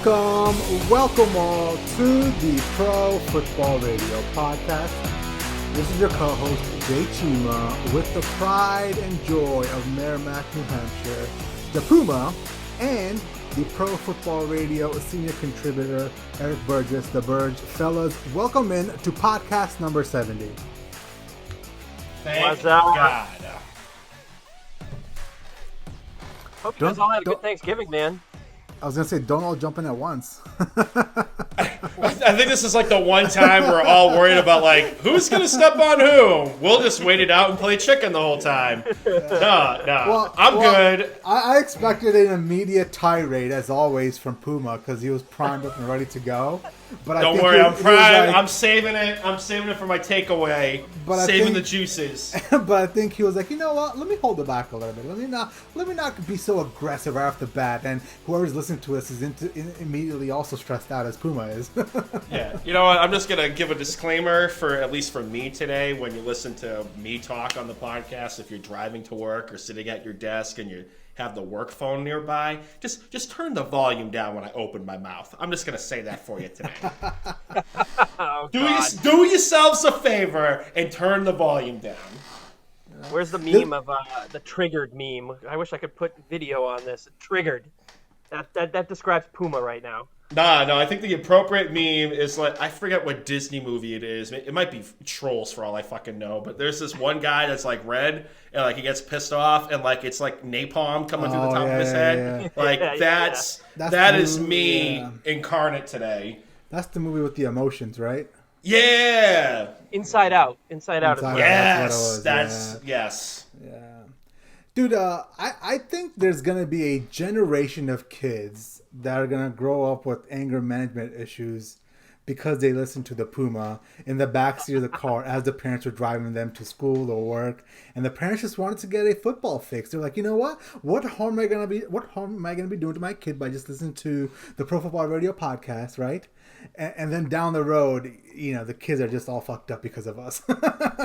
Welcome all to the Pro Football Radio Podcast. This is your co-host, Jay Cheema, with the pride and joy of Merrimack, New Hampshire, the Puma, and the Pro Football Radio senior contributor, Eric Burgess, the Burge. Fellas, welcome in to podcast number 70. Thank God. Hope you guys all had a good Thanksgiving, man. I was going to say, don't all jump in at once. I think this is like the one time we're all worried about, like, who's going to step on who? We'll just wait it out and play chicken the whole time. No. I'm good. I expected an immediate tirade, as always, from Puma, because he was primed up and ready to go. But Don't worry, I'm primed. I'm saving it. I'm saving it for my takeaway. Saving the juices. But I think he was like, you know what? Let me hold it back a little bit. Let me not be so aggressive right off the bat. And whoever's listening to us is immediately also stressed out, as Puma is. Yeah. You know what? I'm just gonna give a disclaimer at least for me today. When you listen to me talk on the podcast, if you're driving to work or sitting at your desk and you have the work phone nearby, just turn the volume down when I open my mouth. I'm just gonna say that for you today. Do yourselves a favor and turn the volume down. Where's the meme of the triggered meme? I wish I could put video on this. Triggered. That describes Puma right now. No, I think the appropriate meme is like, I forget what Disney movie it is. It might be Trolls for all I fucking know, but there's this one guy that's like red and like he gets pissed off and like it's like napalm coming through the top of his head. Yeah. Like that is me incarnate today. That's the movie with the emotions, right? Yeah. Inside Out. Inside Out. Yes. Yes. Yeah. Dude, I think there's going to be a generation of kids that are going to grow up with anger management issues because they listen to the Puma in the backseat of the car as the parents were driving them to school or work, and the parents just wanted to get a football fix. They're like, you know what? What harm am I going to be doing to my kid by just listening to the Pro Football Radio podcast, right? And then down the road, the kids are just all fucked up because of us.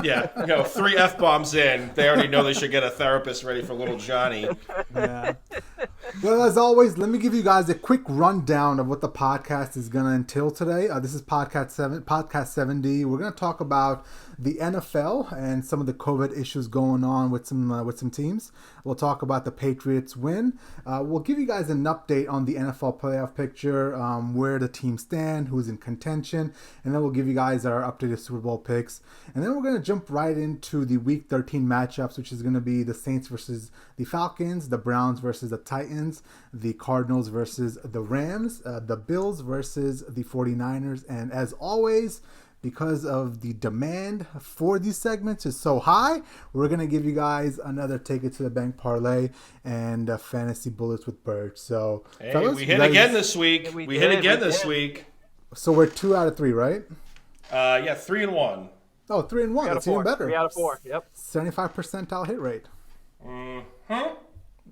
Yeah, 3 F-bombs in, they already know they should get a therapist ready for little Johnny. Yeah. Well, as always, let me give you guys a quick rundown of what the podcast is going to entail today. This is podcast 70. We're going to talk about the NFL and some of the COVID issues going on with some teams. We'll talk about the Patriots win. We'll give you guys an update on the NFL playoff picture, where the teams stand, who's in contention, and then we'll give you guys our updated Super Bowl picks. And then we're going to jump right into the Week 13 matchups, which is going to be the Saints versus the Falcons, the Browns versus the Titans, the Cardinals versus the Rams, the Bills versus the 49ers. And as always, because of the demand for these segments is so high, we're going to give you guys another Take It to the Bank parlay and fantasy bullets with Burge. So, hey, fellas, we hit again this week. We hit again this week. So we're 2 out of 3, right? 3-1. Oh, 3-1. That's even better. 3 out of 4. Yep. 75 percentile hit rate. Mm-hmm.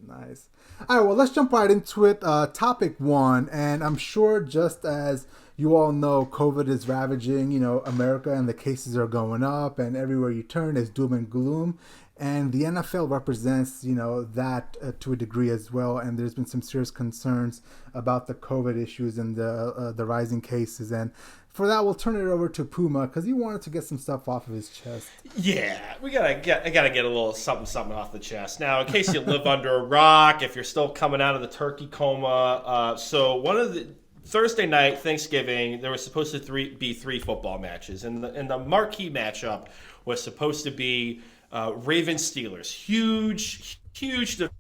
Nice. All right, well, let's jump right into it. Topic 1, and I'm sure just as you all know, COVID is ravaging, America, and the cases are going up, and everywhere you turn is doom and gloom. And the NFL represents, that to a degree as well. And there's been some serious concerns about the COVID issues and the rising cases. And for that, we'll turn it over to Puma because he wanted to get some stuff off of his chest. Yeah, I gotta get a little something off the chest. Now, in case you live under a rock, if you're still coming out of the turkey coma, so one of the Thursday night, Thanksgiving, there was supposed to be 3 football matches, and the marquee matchup was supposed to be Ravens-Steelers. Huge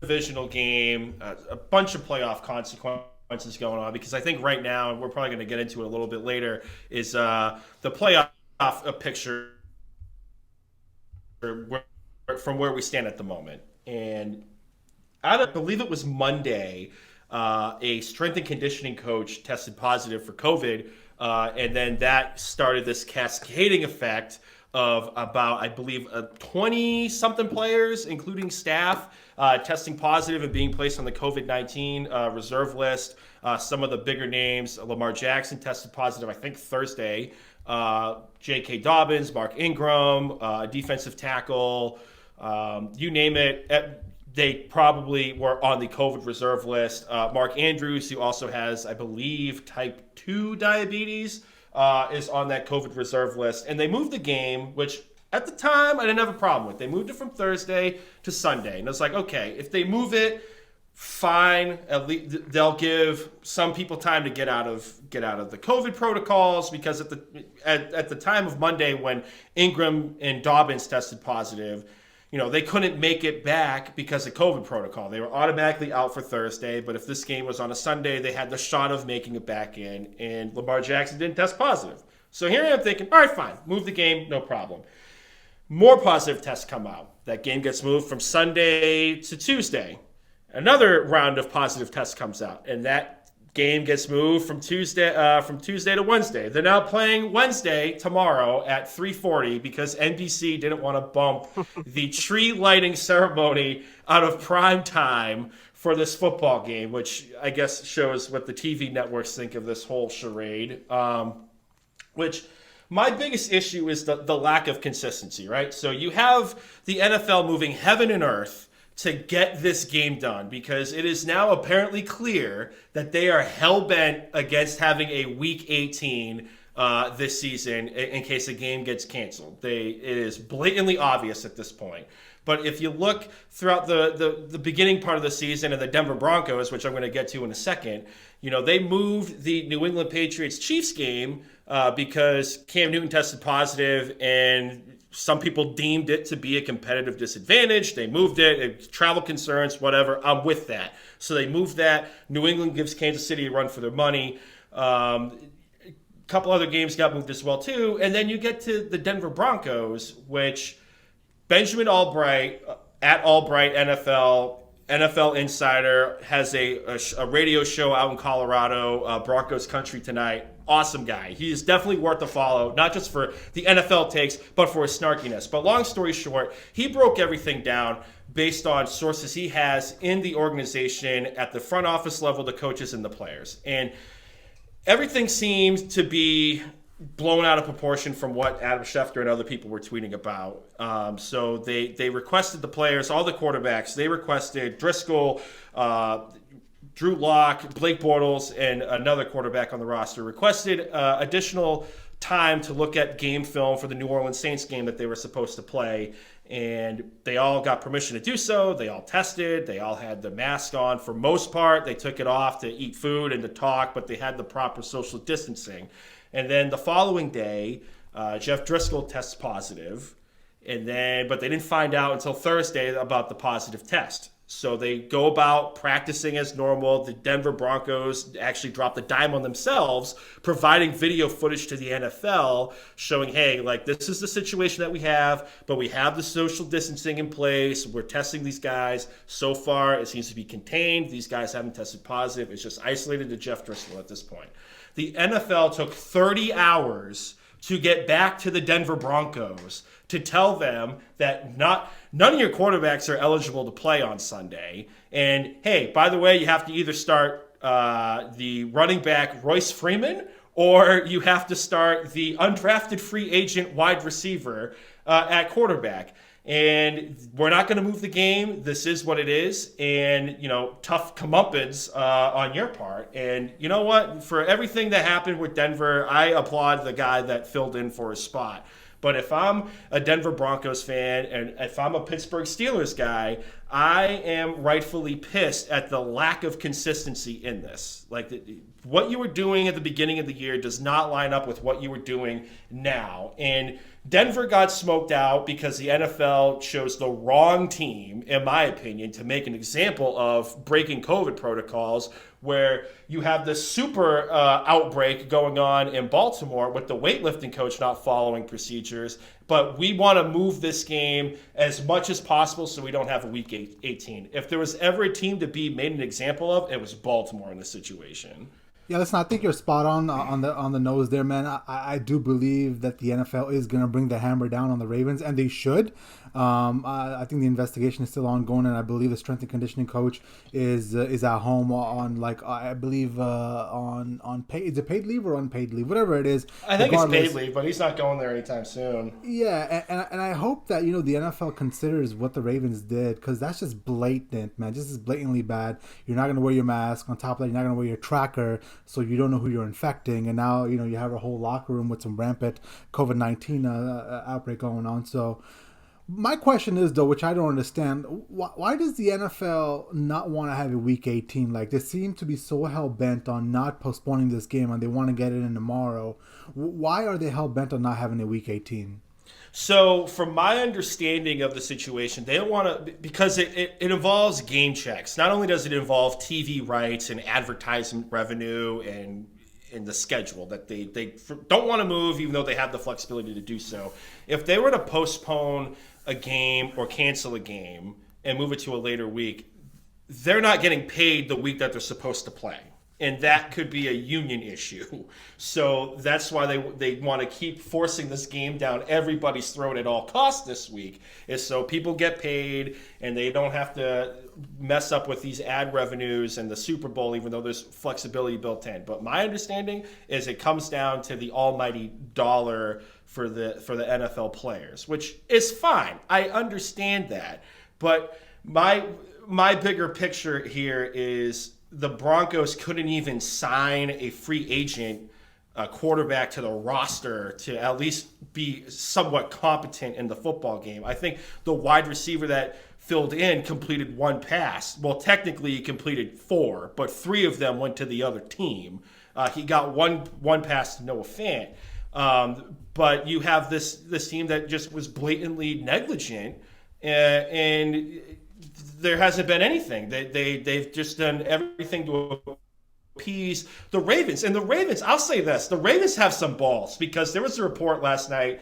divisional game, a bunch of playoff consequences going on, because I think right now, and we're probably going to get into it a little bit later, is the playoff picture from where we stand at the moment. And I believe it was Monday, a strength and conditioning coach tested positive for COVID, and then that started this cascading effect of about, I believe, 20-something players, including staff, testing positive and being placed on the COVID-19 reserve list. Some of the bigger names, Lamar Jackson tested positive, I think, Thursday. J.K. Dobbins, Mark Ingram, defensive tackle, you name it. they probably were on the COVID reserve list. Mark Andrews, who also has, I believe, type 2 diabetes, is on that COVID reserve list. And they moved the game, which at the time I didn't have a problem with. They moved it from Thursday to Sunday. And it's like, okay, if they move it, fine. At least they'll give some people time to get out of the COVID protocols, because at the time of Monday when Ingram and Dobbins tested positive, they couldn't make it back because of COVID protocol. They were automatically out for Thursday, but if this game was on a Sunday, they had the shot of making it back in, and Lamar Jackson didn't test positive. So here I am thinking, all right, fine, move the game, no problem. More positive tests come out. That game gets moved from Sunday to Tuesday. Another round of positive tests comes out, and that game gets moved from Tuesday to Wednesday. They're now playing Wednesday tomorrow at 3:40 because NBC didn't want to bump the tree lighting ceremony out of prime time for this football game, which I guess shows what the TV networks think of this whole charade. Which my biggest issue is the lack of consistency, right? So you have the NFL moving heaven and earth to get this game done, because it is now apparently clear that they are hell-bent against having a Week 18 this season in case a game gets canceled. It is blatantly obvious at this point. But if you look throughout the beginning part of the season and the Denver Broncos, which I'm going to get to in a second, they moved the New England Patriots-Chiefs game because Cam Newton tested positive, and some people deemed it to be a competitive disadvantage. They moved it, travel concerns, whatever. I'm with that. So they moved that. New England gives Kansas City a run for their money. A couple other games got moved as well, too. And then you get to the Denver Broncos, which Benjamin Albright, at Albright NFL Insider, has a radio show out in Colorado, Broncos Country Tonight. Awesome guy. He is definitely worth a follow, not just for the NFL takes, but for his snarkiness. But long story short, he broke everything down based on sources he has in the organization at the front office level, the coaches and the players. And everything seems to be blown out of proportion from what Adam Schefter and other people were tweeting about. So they requested the players, all the quarterbacks, they requested Driscoll, Drew Lock, Blake Bortles, and another quarterback on the roster requested additional time to look at game film for the New Orleans Saints game that they were supposed to play. And they all got permission to do so. They all tested. They all had the mask on for most part. They took it off to eat food and to talk, but they had the proper social distancing. And then the following day, Jeff Driscoll tests positive. But they didn't find out until Thursday about the positive test. So they go about practicing as normal. The Denver Broncos actually dropped the dime on themselves, providing video footage to the NFL showing, hey, this is the situation that we have, but we have the social distancing in place. We're testing these guys. So far, it seems to be contained. These guys haven't tested positive. It's just isolated to Jeff Driscoll at this point. The NFL took 30 hours to get back to the Denver Broncos to tell them that none of your quarterbacks are eligible to play on Sunday. And, hey, by the way, you have to either start the running back Royce Freeman, or you have to start the undrafted free agent wide receiver at quarterback. And we're not going to move the game. This is what it is. And, tough comeuppance on your part. And you know what? For everything that happened with Denver, I applaud the guy that filled in for his spot. But if I'm a Denver Broncos fan and if I'm a Pittsburgh Steelers guy, I am rightfully pissed at the lack of consistency in this. What you were doing at the beginning of the year does not line up with what you were doing now. And Denver got smoked out because the NFL chose the wrong team, in my opinion, to make an example of breaking COVID protocols, where you have this super outbreak going on in Baltimore with the weightlifting coach not following procedures. But we want to move this game as much as possible so we don't have a Week 18. If there was ever a team to be made an example of, it was Baltimore in this situation. Yeah, listen, I think you're spot on the nose there, man. I do believe that the NFL is going to bring the hammer down on the Ravens, and they should. I think the investigation is still ongoing, and I believe the strength and conditioning coach is at home on, like, I believe on paid, is it paid leave or unpaid leave, whatever it is. I think it's paid leave, but he's not going there anytime soon. Yeah, and I hope that the NFL considers what the Ravens did, because that's just blatant, man. Just as blatantly bad. You're not going to wear your mask. On top of that, you're not going to wear your tracker, so you don't know who you're infecting. And now you have a whole locker room with some rampant COVID-19 outbreak going on. So my question is, though, which I don't understand, why does the NFL not want to have a Week 18? Like, they seem to be so hell-bent on not postponing this game, and they want to get it in tomorrow. Why are they hell-bent on not having a Week 18? So, from my understanding of the situation, they don't want to, because it involves game checks. Not only does it involve TV rights and advertisement revenue and in the schedule that they don't want to move, even though they have the flexibility to do so. If they were to postpone a game or cancel a game and move it to a later week, they're not getting paid the week that they're supposed to play. And that could be a union issue. So that's why they want to keep forcing this game down everybody's throat at all costs this week, is so people get paid and they don't have to mess up with these ad revenues and the Super Bowl, even though there's flexibility built in. But my understanding is it comes down to the almighty dollar for the NFL players, which is fine. I understand that. But my bigger picture here is the Broncos couldn't even sign a free agent quarterback to the roster to at least be somewhat competent in the football game. I think the wide receiver that filled in completed one pass. Well, technically he completed 4, but 3 of them went to the other team. He got one pass to Noah Fant. But you have this team that just was blatantly negligent, and there hasn't been anything. They've just done everything to appease the Ravens. And the Ravens, I'll say this, the Ravens have some balls, because there was a report last night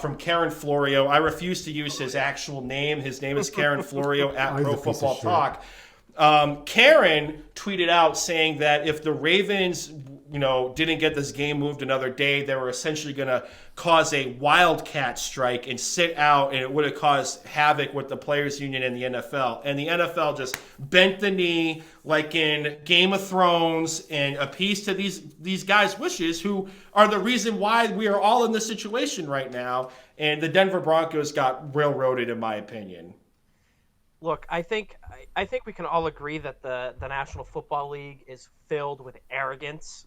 from Karen Florio. I refuse to use his actual name. His name is Karen Florio at Pro Football Talk. Karen tweeted out saying that if the Ravens, didn't get this game moved another day, they were essentially going to cause a wildcat strike and sit out, and it would have caused havoc with the players union and the NFL. And the NFL just bent the knee like in Game of Thrones and appeased to these guys' wishes, who are the reason why we are all in this situation right now. And the Denver Broncos got railroaded, in my opinion. Look, I think we can all agree that the National Football League is filled with arrogance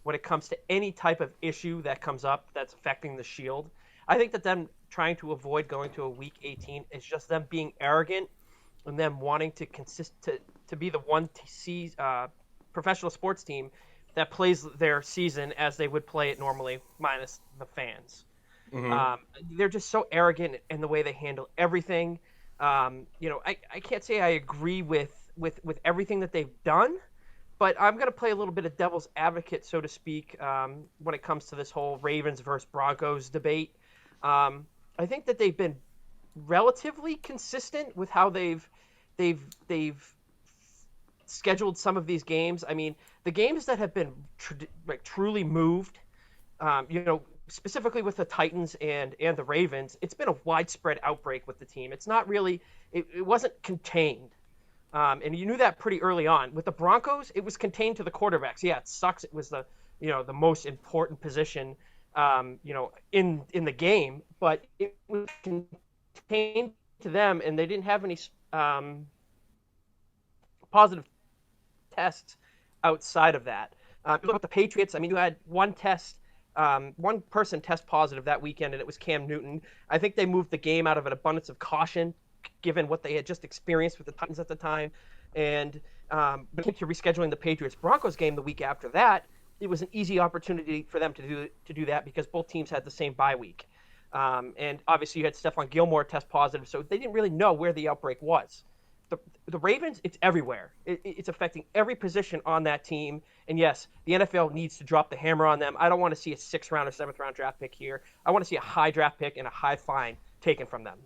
when it comes to any type of issue that comes up that's affecting the Shield. I think that them trying to avoid going to a Week 18 is just them being arrogant and them wanting to to be the one professional sports team that plays their season as they would play it normally, minus the fans. Mm-hmm. They're just so arrogant in the way they handle everything. I can't say I agree with everything that they've done, but I'm going to play a little bit of devil's advocate, so to speak, when it comes to this whole Ravens versus Broncos debate. I think that they've been relatively consistent with how they've scheduled some of these games. I mean, the games that have been truly moved, specifically with the Titans and the Ravens, it's been a widespread outbreak with the team. It's not really, it wasn't contained. And you knew that pretty early on. With the Broncos, it was contained to the quarterbacks. Yeah, it sucks. It was the most important position, in the game, but it was contained to them, and they didn't have any positive tests outside of that. Look at the Patriots. I mean, you had one person test positive that weekend, and it was Cam Newton. I think they moved the game out of an abundance of caution, given what they had just experienced with the Titans at the time. And when it came to rescheduling the Patriots-Broncos game the week after that, it was an easy opportunity for them to do that, because both teams had the same bye week. And obviously you had Stephon Gilmore test positive, so they didn't really know where the outbreak was. The Ravens, it's everywhere. It's affecting every position on that team. And yes, the NFL needs to drop the hammer on them. I don't want to see a 6th round or 7th round draft pick here. I want to see a high draft pick and a high fine taken from them.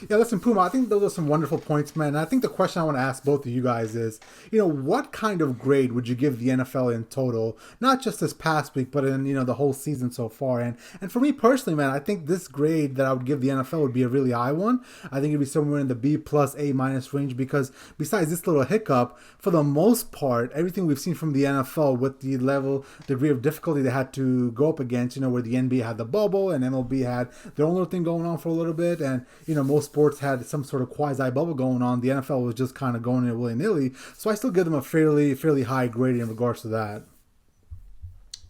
Yeah, listen, Puma, I think those are some wonderful points, man. And I think the question I want to ask both of you guys is, what kind of grade would you give the NFL in total? Not just this past week, but in, the whole season so far. And for me personally, man, I think this grade that I would give the NFL would be a really high one. I think it'd be somewhere in the B plus A minus range because besides this little hiccup, for the most part, everything we've seen from the NFL with the degree of difficulty they had to go up against, where the NBA had the bubble and MLB had their own little thing going on for a little bit, and, most sports had some sort of quasi-bubble going on. The NFL was just kind of going in willy-nilly. So I still give them a fairly high grade in regards to that.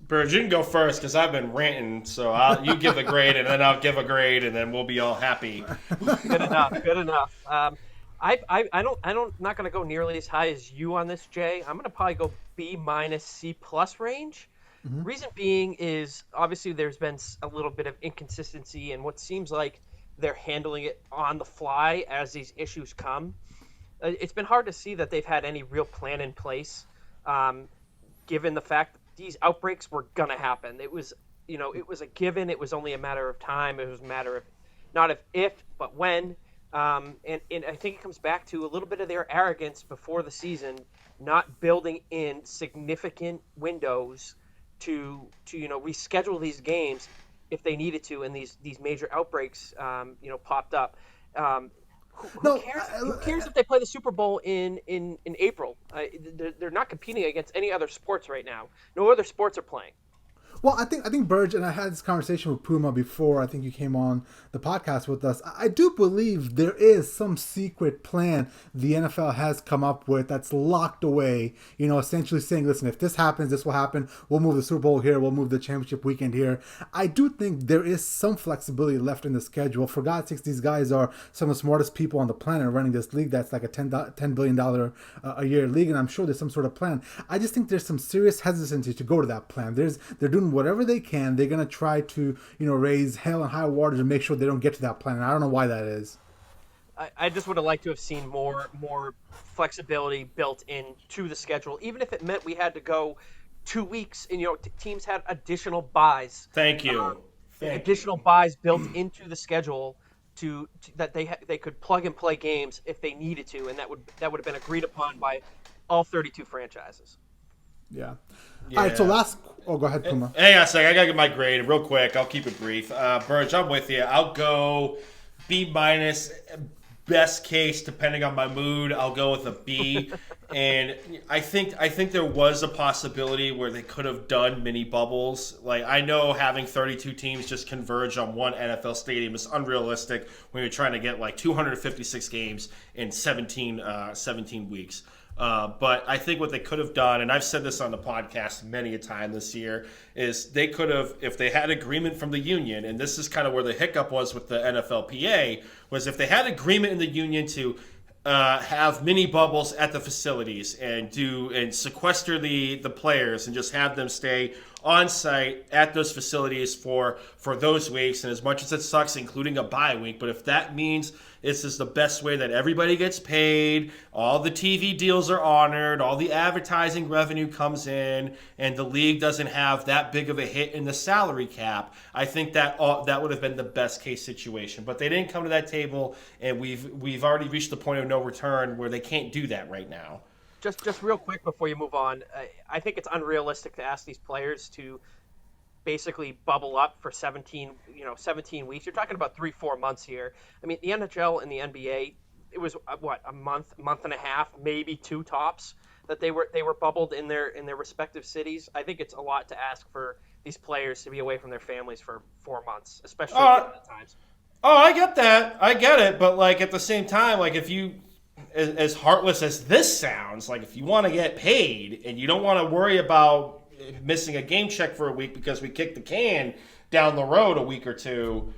Burge, you can go first because I've been ranting. So you give a grade, and then I'll give a grade, and then we'll be all happy. Good enough. Good enough. I'm not going to go nearly as high as you on this, Jay. I'm going to probably go B minus C plus range. Mm-hmm. Reason being is obviously there's been a little bit of inconsistency in what seems like they're handling it on the fly as these issues come. It's been hard to see that they've had any real plan in place, given the fact that these outbreaks were going to happen. It was a given. It was only a matter of time. It was a matter of not if, but when. And I think it comes back to a little bit of their arrogance before the season, not building in significant windows to reschedule these games if they needed to, and these major outbreaks, popped up. Who cares if they play the Super Bowl in April? They're not competing against any other sports right now. No other sports are playing. Well, I think Burge, and I had this conversation with Puma before I think you came on the podcast with us. I do believe there is some secret plan the NFL has come up with that's locked away, essentially saying, listen, if this happens, this will happen. We'll move the Super Bowl here. We'll move the championship weekend here. I do think there is some flexibility left in the schedule. For God's sakes, these guys are some of the smartest people on the planet running this league that's like a $10 billion a year league, and I'm sure there's some sort of plan. I just think there's some serious hesitancy to go to that plan. They're doing whatever they can. They're going to try to, raise hell and high water to make sure they don't get to that plan. And I don't know why that is. I just would have liked to have seen more flexibility built into the schedule, even if it meant we had to go 2 weeks and, teams had additional buys. Thank you. Additional buys built into the schedule to that they could plug and play games if they needed to, and that would have been agreed upon by all 32 franchises. Yeah. All right, so go ahead, Puma. Hang on a second. I got to get my grade real quick. I'll keep it brief. Burge, I'm with you. I'll go B minus. Best case, depending on my mood, I'll go with a B. And I think there was a possibility where they could have done mini bubbles. Like, I know having 32 teams just converge on one NFL stadium is unrealistic when you're trying to get like 256 games in 17 weeks. But I think what they could have done, and I've said this on the podcast many a time this year, is they could have, if they had agreement from the union, and this is kind of where the hiccup was with the NFLPA, was if they had agreement in the union to have mini bubbles at the facilities and sequester the players and just have them stay on site at those facilities for those weeks, and as much as it sucks, including a bye week, but if that means this is the best way that everybody gets paid, all the TV deals are honored, all the advertising revenue comes in, and the league doesn't have that big of a hit in the salary cap, I think that would have been the best case situation. But they didn't come to that table, and we've already reached the point of no return where they can't do that right now. Just real quick before you move on, I think it's unrealistic to ask these players to basically bubble up for 17 weeks. You're talking about 3-4 months here. I mean, the NHL and the NBA, it was a month and a half, maybe 2 tops that they were bubbled in their respective cities. I think it's a lot to ask for these players to be away from their families for 4 months, especially at the times. Oh, I get that. I get it, but like at the same time, like if you, as heartless as this sounds, like if you want to get paid and you don't want to worry about missing a game check for a week because we kicked the can down the road a week or two,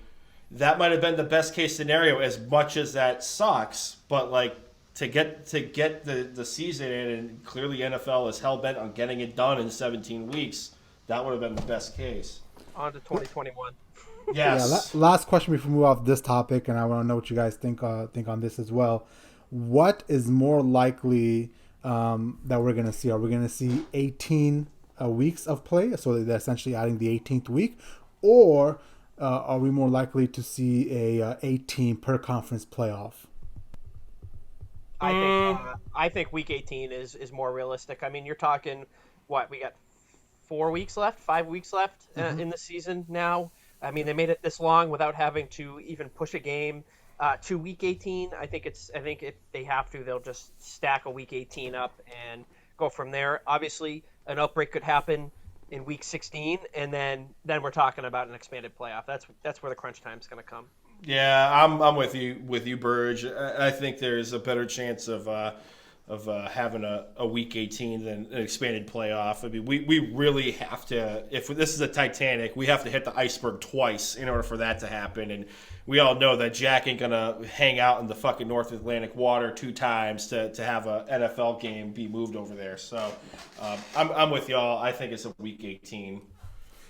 that might have been the best case scenario, as much as that sucks. But like to get the season in, and clearly NFL is hell-bent on getting it done in 17 weeks, that would have been the best case. On to 2021. Yes. Yeah, last question before we move off this topic, and I want to know what you guys think on this as well. What is more likely that we're going to see? Are we going to see 18 weeks of play, so they're essentially adding the 18th week, or are we more likely to see a 8-team per conference playoff? I think week 18 is more realistic. I mean, you're talking what we got 4 weeks left, 5 weeks left in the season now. I mean, they made it this long without having to even push a game to week 18. I think if they have to, they'll just stack a week 18 up and go from there. Obviously, an outbreak could happen in week 16, and then we're talking about an expanded playoff. That's where the crunch time is going to come. Yeah, I'm with you, Burge. I think there's a better chance of having a week 18 than an expanded playoff. I mean, we really have to. If this is a Titanic, we have to hit the iceberg twice in order for that to happen. And we all know that Jack ain't gonna hang out in the fucking North Atlantic water 2 times to have a NFL game be moved over there. So I'm with y'all. I think it's a week 18.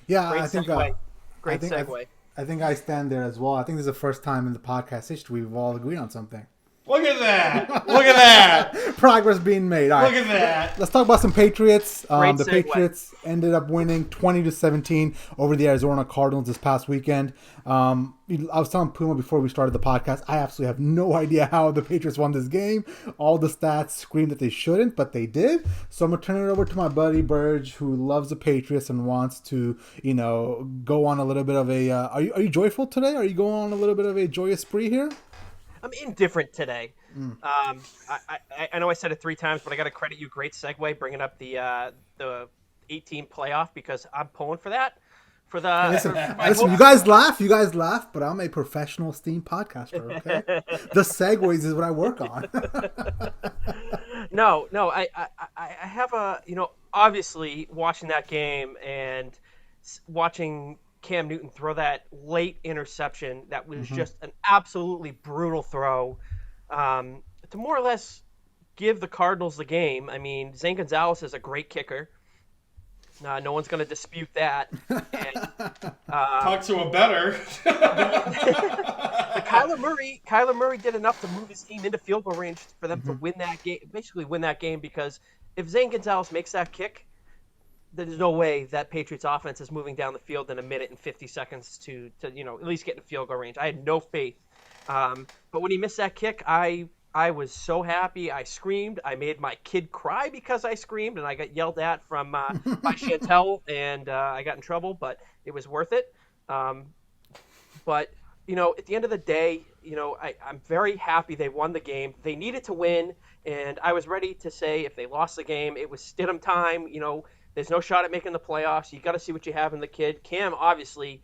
Yeah, Great I think. segue. Great I think, segue. I think I stand there as well. I think this is the first time in the podcast history we've all agreed on something. Look at that! Look at that! Progress being made. All right. Look at that! Let's talk about some Patriots. The segue. Patriots ended up winning 20-17 over the Arizona Cardinals this past weekend. I was telling Puma before we started the podcast, I absolutely have no idea how the Patriots won this game. All the stats scream that they shouldn't, but they did. So I'm going to turn it over to my buddy Burge, who loves the Patriots and wants to, go on a little bit of a... Are you joyful today? Are you going on a little bit of a joyous spree here? I'm indifferent today. I know I said it 3 times, but I got to credit you. Great segue, bringing up the 18 playoff, because I'm pulling for that. Listen, you guys laugh, but I'm a professional steam podcaster. Okay, the segues is what I work on. No, I have obviously watching that game and watching Cam Newton throw that late interception that was just an absolutely brutal throw to more or less give the Cardinals the game. I mean, Zane Gonzalez is a great kicker. No one's going to dispute that. And, talk to him better. Kyler Murray did enough to move his team into field goal range for them to win that game, basically win that game, because if Zane Gonzalez makes that kick, there's no way that Patriots offense is moving down the field in 1 minute and 50 seconds to at least get in field goal range. I had no faith. But when he missed that kick, I was so happy. I screamed. I made my kid cry because I screamed, and I got yelled at from by Chantel, and I got in trouble, but it was worth it. But at the end of the day, I'm very happy they won the game. They needed to win, and I was ready to say if they lost the game, it was Stidham time. There's no shot at making the playoffs. You got to see what you have in the kid. Cam obviously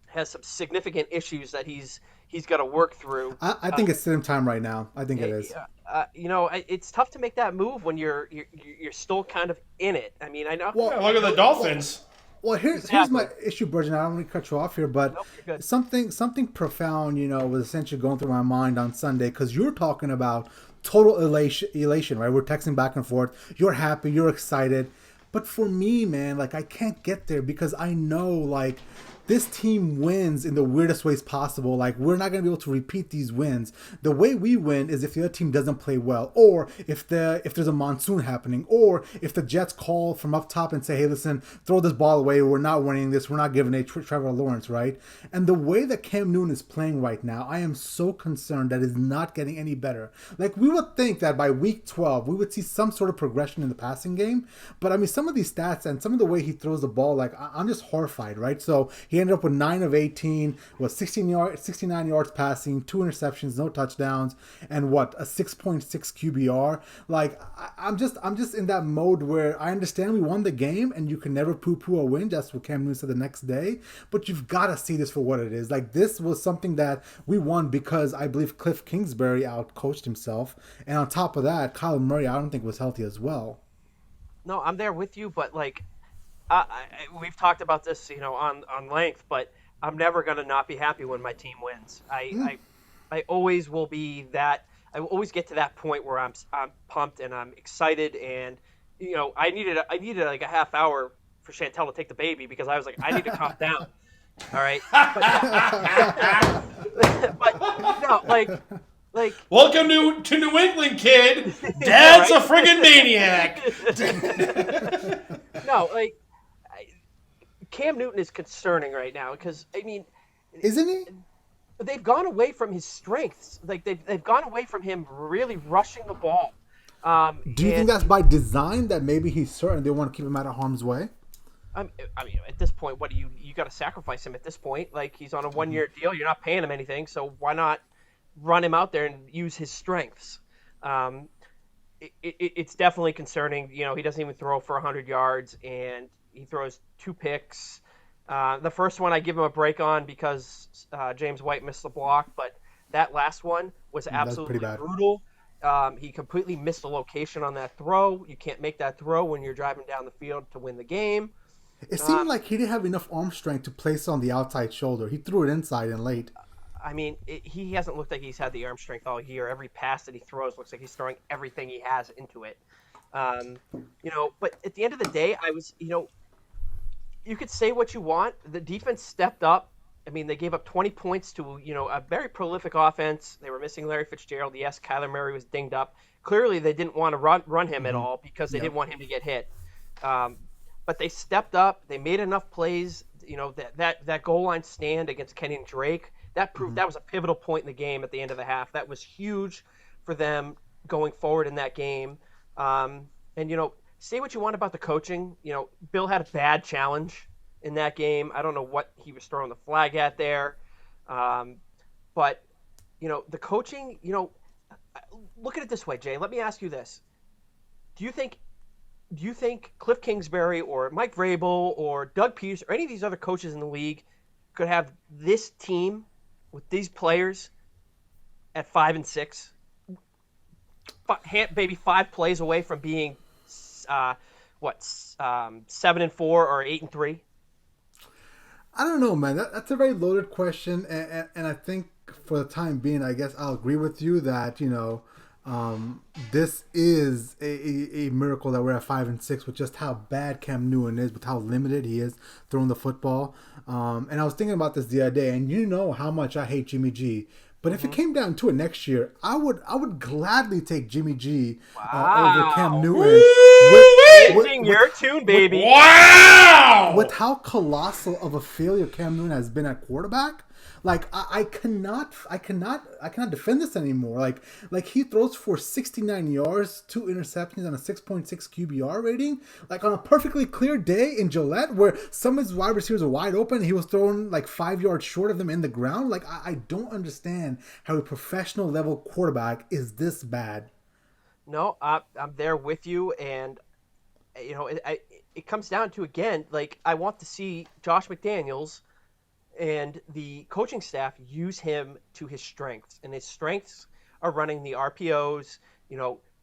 has some significant issues that he's got to work through. I think it's Stidham time right now. I think it is. It's tough to make that move when you're still kind of in it. I mean, I know. Well, look at the Dolphins. Well, here's my issue, Burgeon. I don't want to cut you off here, but something profound, was essentially going through my mind on Sunday, because you're talking about total elation, right? We're texting back and forth. You're happy. You're excited. But for me, man, I can't get there, because I know, this team wins in the weirdest ways possible. We're not going to be able to repeat these wins. The way we win is if the other team doesn't play well, or if there's a monsoon happening, or if the Jets call from up top and say, hey, listen, throw this ball away. We're not winning this. We're not giving it Trevor Lawrence, right? And the way that Cam Newton is playing right now, I am so concerned that it's not getting any better. We would think that by week 12, we would see some sort of progression in the passing game. But, I mean, some of these stats and some of the way he throws the ball, I'm just horrified, right? So he ended up with 9 of 18, was 69 yards passing, 2 interceptions, no touchdowns, and a 6.6 QBR. I'm just in that mode where I understand we won the game and you can never poo-poo a win. That's what Cam Newton said the next day. But you've got to see this for what it is. This was something that we won because I believe Cliff Kingsbury outcoached himself. And on top of that, Kyler Murray I don't think was healthy as well. No, I'm there with you, but we've talked about this, on length, but I'm never going to not be happy when my team wins. I always will be that. I will always get to that point where I'm pumped and I'm excited, and I needed a half hour for Chantel to take the baby, because I was like, I need to calm down. All right, but no, welcome to New England, kid. Dad's a friggin' maniac. No, Cam Newton is concerning right now because I mean, Isn't he? they've gone away from his strengths. Like they've gone away from him really rushing the ball. Do you think And that's by design that maybe he's certain they want to keep him out of harm's way? I mean, at this point, what do you got to sacrifice him at this point? Like he's on a 1 year deal. You're not paying him anything, so why not run him out there and use his strengths? Um, it's definitely concerning. You know, he doesn't even throw for 100 yards, and he throws 2 picks. The first one I give him a break on because James White missed the block, but that last one was That's pretty absolutely bad. brutal. He completely missed the location on that throw. You can't make that throw when you're driving down the field to win the game. It seemed like he didn't have enough arm strength to place on the outside shoulder. He threw it inside and late. I mean, he hasn't looked like he's had the arm strength all year. Every pass that he throws looks like he's throwing everything he has into it. You know, but at the end of the day, you could say what you want. The defense stepped up. I mean, they gave up 20 points to, a very prolific offense. They were missing Larry Fitzgerald. Yes, Kyler Murray was dinged up. Clearly, they didn't want to run him at all because they didn't want him to get hit. But they stepped up. They made enough plays. You know, that goal line stand against Kenyon Drake, that proved that was a pivotal point in the game at the end of the half. That was huge for them going forward in that game. And, say what you want about the coaching. Bill had a bad challenge in that game. I don't know what he was throwing the flag at there. But, the coaching, look at it this way, Jay. Let me ask you this. Do you think Cliff Kingsbury or Mike Vrabel or Doug Peterson or any of these other coaches in the league could have this team with these players at 5-6? Maybe 5 plays away from being 7-4 or 8-3? I don't know, man. That's a very loaded question, and I think for the time being, I guess I'll agree with you that this is a miracle that we're at 5-6 with just how bad Cam Newton is, with how limited he is throwing the football. And I was thinking about this the other day, and you know how much I hate Jimmy G. But if it came down to it next year, I would gladly take Jimmy G over Cam Newton. Changing your tune, baby. Wow! With how colossal of a failure Cam Newton has been at quarterback, like I cannot defend this anymore. Like he throws for 69 yards, 2 interceptions, and a 6.6 QBR rating. Like on a perfectly clear day in Gillette, where some of his wide receivers are wide open, he was throwing like 5 yards short of them in the ground. Like I don't understand how a professional level quarterback is this bad. No, I'm there with you, and it comes down to, again, like I want to see Josh McDaniels and the coaching staff use him to his strengths, and his strengths are running the RPOs,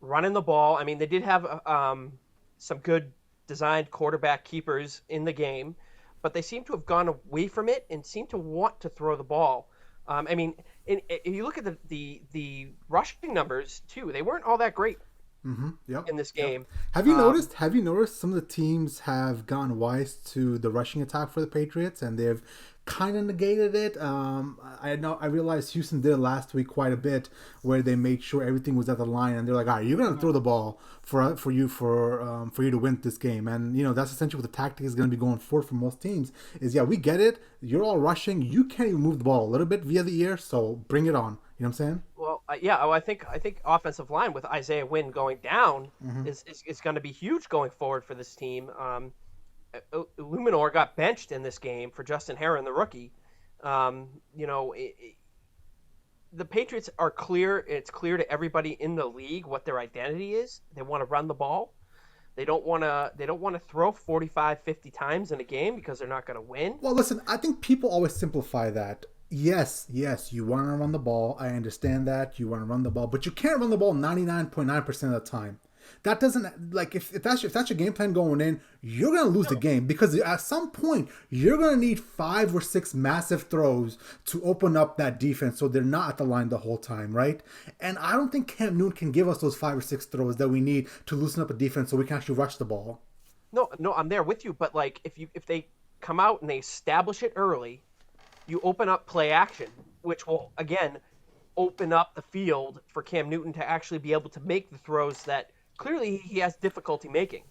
running the ball. I mean, they did have some good designed quarterback keepers in the game, but they seem to have gone away from it and seem to want to throw the ball. I mean, if you look at the rushing numbers too, they weren't all that great. Yep. In this game. Have you noticed? Have you noticed some of the teams have gone wise to the rushing attack for the Patriots, and they've kind of negated it. I realized Houston did it last week quite a bit, where they made sure everything was at the line, and they're like, all right, you're gonna throw the ball for you to win this game, and that's essentially what the tactic is gonna be going forward for most teams. Is we get it, you're all rushing, you can't even move the ball a little bit via the air, so bring it on. You know what I'm saying? Well, I think offensive line with Isaiah Wynn going down is going to be huge going forward for this team. Luminor got benched in this game for Justin Herron, the rookie. The Patriots are clear. It's clear to everybody in the league what their identity is. They want to run the ball. They don't want to throw 45, 50 times in a game because they're not going to win. Well, listen, I think people always simplify that. Yes, you want to run the ball. I understand that. You want to run the ball, but you can't run the ball 99.9% of the time. That doesn't, like, if that's your game plan going in, you're going to lose the game, because at some point you're going to need 5 or 6 massive throws to open up that defense so they're not at the line the whole time, right? And I don't think Cam Newton can give us those 5 or 6 throws that we need to loosen up a defense so we can actually rush the ball. No, I'm there with you, but like if they come out and they establish it early, you open up play action, which will, again, open up the field for Cam Newton to actually be able to make the throws that clearly he has difficulty making.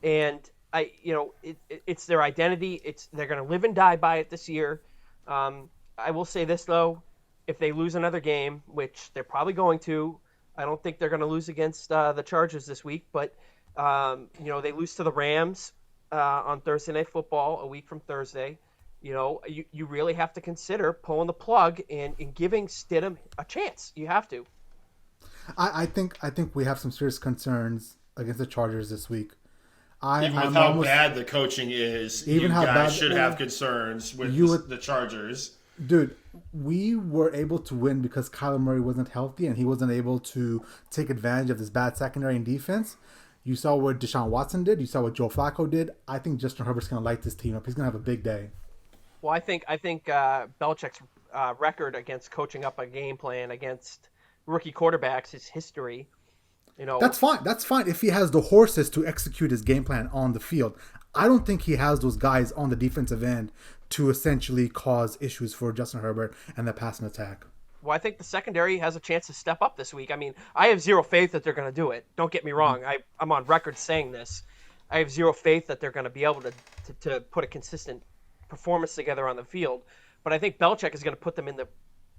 And It's their identity. They're going to live and die by it this year. I will say this though, if they lose another game, which they're probably going to, I don't think they're going to lose against the Chargers this week. But they lose to the Rams on Thursday Night Football a week from Thursday. You really have to consider pulling the plug and giving Stidham a chance. You have to. I think we have some serious concerns against the Chargers this week. Even with how bad the coaching is, even you guys should have concerns with the Chargers. Dude, we were able to win because Kyler Murray wasn't healthy and he wasn't able to take advantage of this bad secondary and defense. You saw what Deshaun Watson did. You saw what Joe Flacco did. I think Justin Herbert's going to light this team up. He's going to have a big day. Well, I think Belichick's record against coaching up a game plan against rookie quarterbacks is history. That's fine. That's fine if he has the horses to execute his game plan on the field. I don't think he has those guys on the defensive end to essentially cause issues for Justin Herbert and the passing attack. Well, I think the secondary has a chance to step up this week. I mean, I have zero faith that they're going to do it. Don't get me wrong. I'm on record saying this. I have zero faith that they're going to be able to put a consistent performance together on the field. But I think Belichick is going to put them in the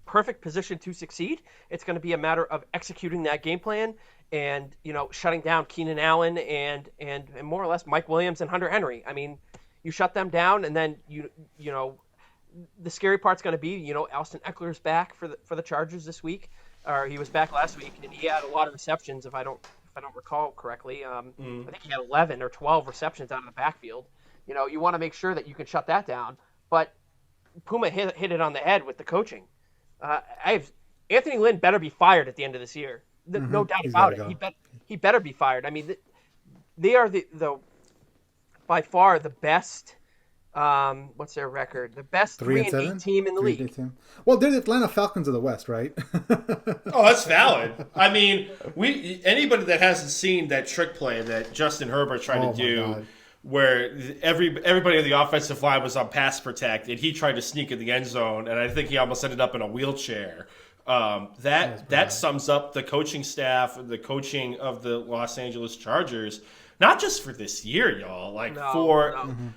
perfect position to succeed. It's going to be a matter of executing that game plan and shutting down Keenan Allen and more or less Mike Williams and Hunter Henry. I mean, you shut them down, and then the scary part's going to be Austin Eckler's back for the Chargers this week, or he was back last week, and he had a lot of receptions if I don't recall correctly. I think he had 11 or 12 receptions out of the backfield. You want to make sure that you can shut that down, but Puma hit it on the head with the coaching. Anthony Lynn better be fired at the end of this year. No doubt about it. He better be fired. I mean, they are the by far the best. What's their record? The best 3-8 team in the league. Well, they're the Atlanta Falcons of the West, right? Oh, that's valid. I mean, anybody that hasn't seen that trick play that Justin Herbert tried to do, where everybody on the offensive line was on pass protect, and he tried to sneak in the end zone, and I think he almost ended up in a wheelchair. That sums up the coaching staff, the coaching of the Los Angeles Chargers, not just for this year, y'all.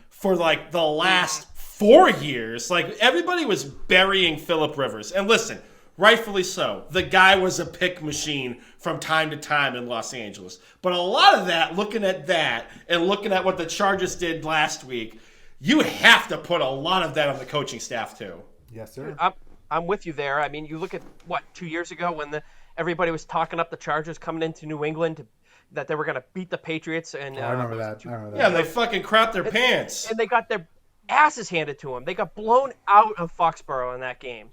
For like the last 4 years, like everybody was burying Phillip Rivers, and listen, rightfully so. The guy was a pick machine from time to time in Los Angeles. But a lot of that, looking at that and looking at what the Chargers did last week, you have to put a lot of that on the coaching staff too. Yes, sir. I'm with you there. I mean, you look at 2 years ago when everybody was talking up the Chargers coming into New England that they were going to beat the Patriots. And I remember that. Yeah, they fucking crapped their pants. And they got their asses handed to them. They got blown out of Foxborough in that game.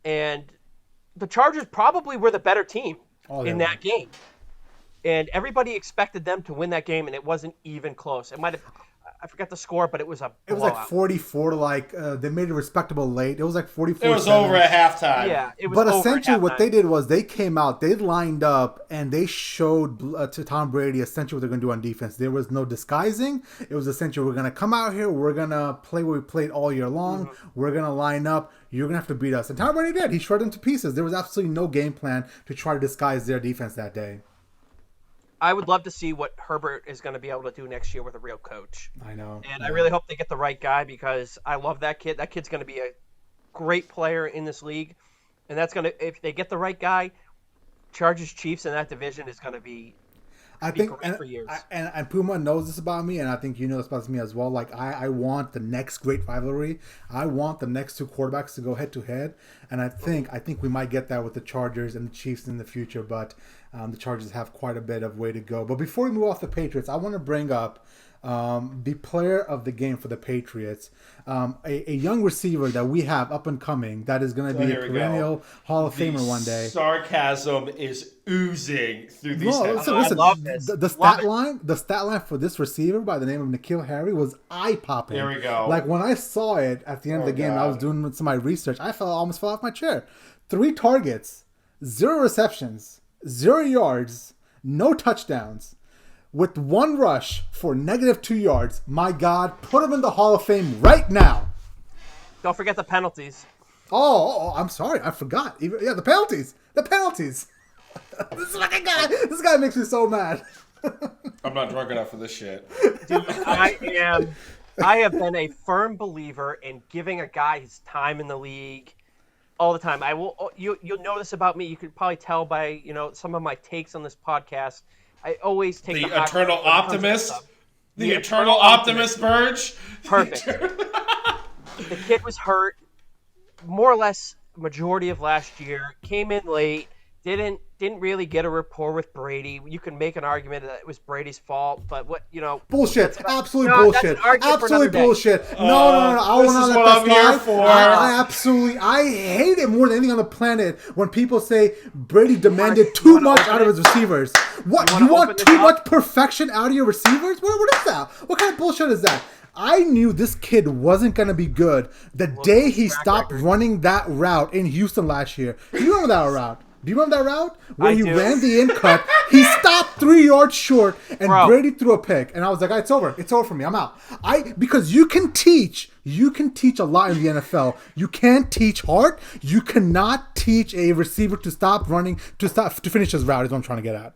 And the Chargers probably were the better team in that game. And everybody expected them to win that game, and it wasn't even close. It might have... I forgot the score, but it was a blowout. It was like 44 they made it respectable late. It was like 44. It was over at halftime. Yeah, it was But over essentially at what they did was they came out, they lined up, and they showed to Tom Brady essentially what they're going to do on defense. There was no disguising. It was essentially, we're going to come out here, we're going to play what we played all year long, we're going to line up, you're going to have to beat us. And Tom Brady did. He shredded them to pieces. There was absolutely no game plan to try to disguise their defense that day. I would love to see what Herbert is going to be able to do next year with a real coach. I know. And I really hope they get the right guy because I love that kid. That kid's going to be a great player in this league. And that's going to, if they get the right guy, Chargers Chiefs in that division is going to be great for years. And Puma knows this about me, and I think you know this about me as well. Like, I want the next great rivalry. I want the next two quarterbacks to go head to head. And I think we might get that with the Chargers and the Chiefs in the future, but the Chargers have quite a bit of way to go. But before we move off the Patriots, I want to bring up the player of the game for the Patriots, a young receiver that we have up and coming that is going to be a perennial Hall of Famer one day. Sarcasm is oozing through these headlines. Listen, I love this. The stat line for this receiver by the name of N'Keal Harry was eye-popping. There we go. Like when I saw it at the end of the game, I was doing some of my research. I almost fell off my chair. 3 targets, 0 receptions, 0 yards, no touchdowns. With 1 rush for -2 yards, my God, put him in the Hall of Fame right now. Don't forget the penalties. Oh, I'm sorry. I forgot. The penalties. This guy makes me so mad. I'm not drunk enough for this shit. Dude, I have been a firm believer in giving a guy his time in the league all the time. You'll know this about me. You could probably tell by some of my takes on this podcast. I always take the eternal optimist. The eternal optimist, Burge. Perfect. The kid was hurt, more or less majority of last year. Came in late. Didn't really get a rapport with Brady. You can make an argument that it was Brady's fault, but bullshit. Absolute bullshit. Absolutely bullshit. No. I this is what I'm here for. I hate it more than anything on the planet when people say Brady demanded too much out of his receivers. What? You want too much perfection out of your receivers? What is that? What kind of bullshit is that? I knew this kid wasn't going to be good the day he stopped running that route in Houston last year. You remember that route? Do you remember that route? Where he ran the in cut, he stopped 3 yards short, and Brady threw a pick. And I was like, it's over. It's over for me. I'm out. Because you can teach a lot in the NFL. You can't teach heart. You cannot teach a receiver to stop running, to finish his route is what I'm trying to get at.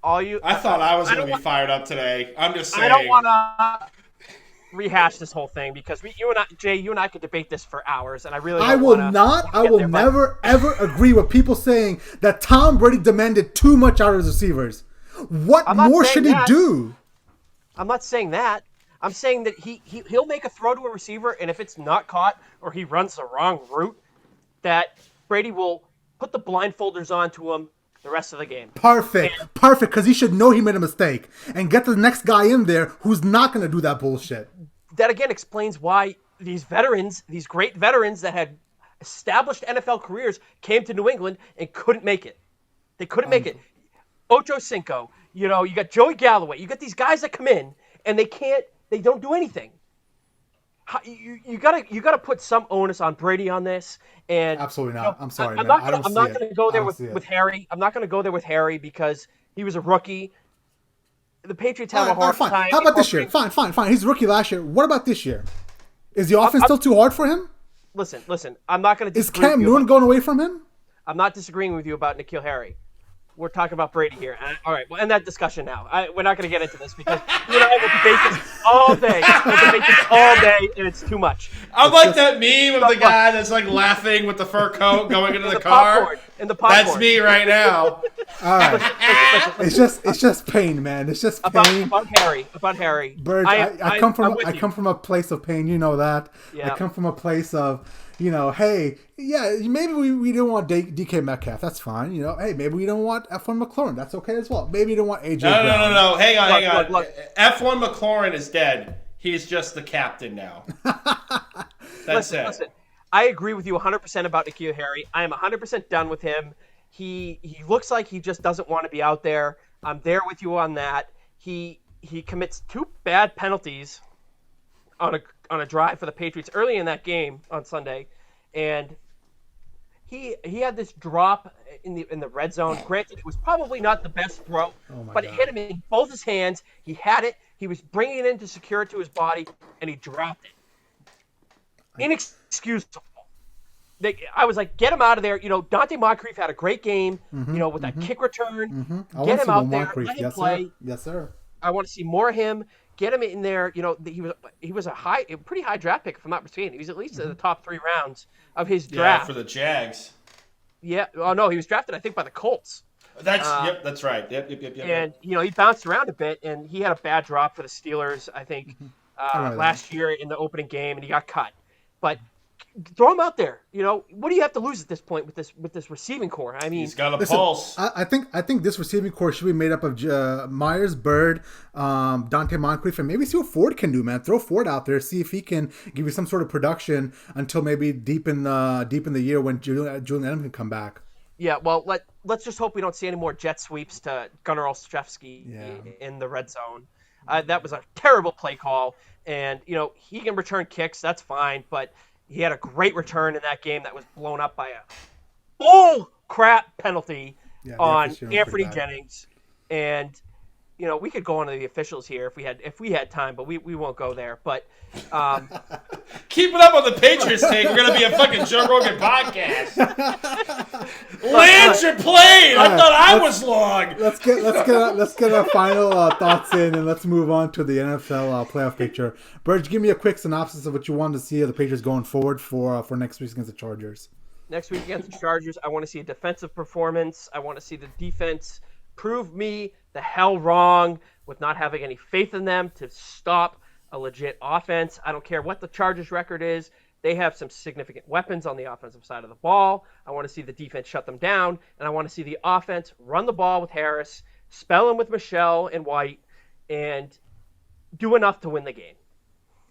I thought I was going to be fired up today. I'm just saying. I don't want to rehash this whole thing because you and I could debate this for hours, and I will never ever agree with people saying that Tom Brady demanded too much out of his receivers. What more should he do? I'm not saying that. I'm saying that he'll make a throw to a receiver, and if it's not caught or he runs the wrong route, that Brady will put the blindfolders on to him the rest of the game. Perfect, because he should know he made a mistake and get the next guy in there who's not going to do that bullshit. That again explains why these great veterans that had established NFL careers came to New England and couldn't make it. They couldn't make it. Ocho Cinco, you got Joey Galloway. You got these guys that come in and they don't do anything. You gotta put some onus on Brady on this. And absolutely not. I'm sorry, I'm not going to go there with Harry. I'm not going to go there with Harry because he was a rookie. The Patriots have a hard time. How about this year? Fine. He's a rookie last year. What about this year? Is the offense still too hard for him? Listen. I'm not going to. Is Cam Newton going away from him? I'm not disagreeing with you about N'Keal Harry. We're talking about Brady here. All right, we'll end that discussion now. We're not going to get into this because you and I will debate this all day. We'll debate this all day, and it's too much. I like that meme of the guy that's like laughing with the fur coat going into the car. Popcorn. That's me right now. All right. Listen. It's just pain, man. It's just pain. About Harry. Bird, I come from a place of pain. You know that. Yeah. I come from a place of, hey, yeah, maybe we don't want DK Metcalf. That's fine. Hey, maybe we don't want F1 McLaurin. That's okay as well. Maybe you don't want AJ Brown. No. Hang on. Look. F1 McLaurin is dead. He's just the captain now. Listen. I agree with you 100% about N'Keal Harry. I am 100% done with him. He looks like he just doesn't want to be out there. I'm there with you on that. He commits 2 bad penalties on a drive for the Patriots early in that game on Sunday, and he had this drop in the red zone. Granted, it was probably not the best throw, but it hit him in both his hands. He had it. He was bringing it in to secure it to his body, and he dropped it. Inexcusable. I was like, get him out of there. Dante Moncrief had a great game, with that kick return. Get him out there. Let him play. Yes, sir. I want to see more of him. Get him in there. He was a pretty high draft pick, if I'm not mistaken. He was at least in the top 3 rounds of his draft. Yeah, for the Jags. Yeah. Oh, no, he was drafted, I think, by the Colts. That's right. Yep. And, he bounced around a bit, and he had a bad drop for the Steelers, I think, last year in the opening game, and he got cut. But throw him out there. What do you have to lose at this point with this receiving core? I mean, he's got a pulse. I think this receiving core should be made up of Myers, Bird, Dante Moncrief, and maybe see what Ford can do, man. Throw Ford out there, see if he can give you some sort of production until maybe deep in the year when Julian Edelman can come back. Yeah, well, let's just hope we don't see any more jet sweeps to Gunnar Olszewski in the red zone. That was a terrible play call, and he can return kicks. That's fine, but he had a great return in that game that was blown up by a bull crap penalty on Anthony Jennings. And we could go on to the officials here if we had time, but we won't go there. But keep it up on the Patriots take. We're gonna be a fucking Joe Rogan podcast. Lands your plane. I thought I was long. Let's get our final thoughts in, and let's move on to the NFL playoff picture. Burge, give me a quick synopsis of what you want to see of the Patriots going forward for next week against the Chargers. Next week against the Chargers, I want to see a defensive performance. I want to see the defense prove me the hell wrong with not having any faith in them to stop a legit offense. I don't care what the Chargers record is. They have some significant weapons on the offensive side of the ball. I want to see the defense shut them down, and I want to see the offense run the ball with Harris, spell him with Michelle and White, and do enough to win the game.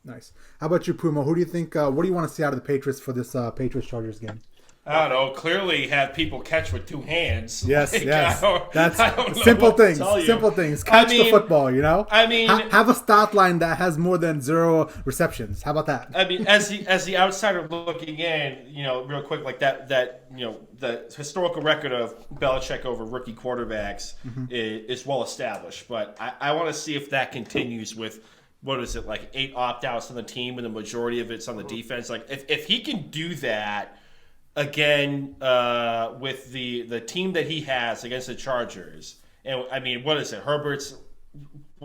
Nice. How about you, Puma? Who do you think? What do you want to see out of the Patriots for this Patriots-Chargers game? I don't know. Clearly, have people catch with two hands. Yes, yes. That's simple things. Simple things. Catch the football. I mean, have a stat line that has more than 0 receptions. How about that? I mean, as the outsider looking in, real quick, like that the historical record of Belichick over rookie quarterbacks is well established. But I want to see if that continues with. What is it, like 8 opt-outs on the team, and the majority of it's on the defense? Like, if he can do that again with the team that he has against the Chargers, and I mean, what is it? Herbert's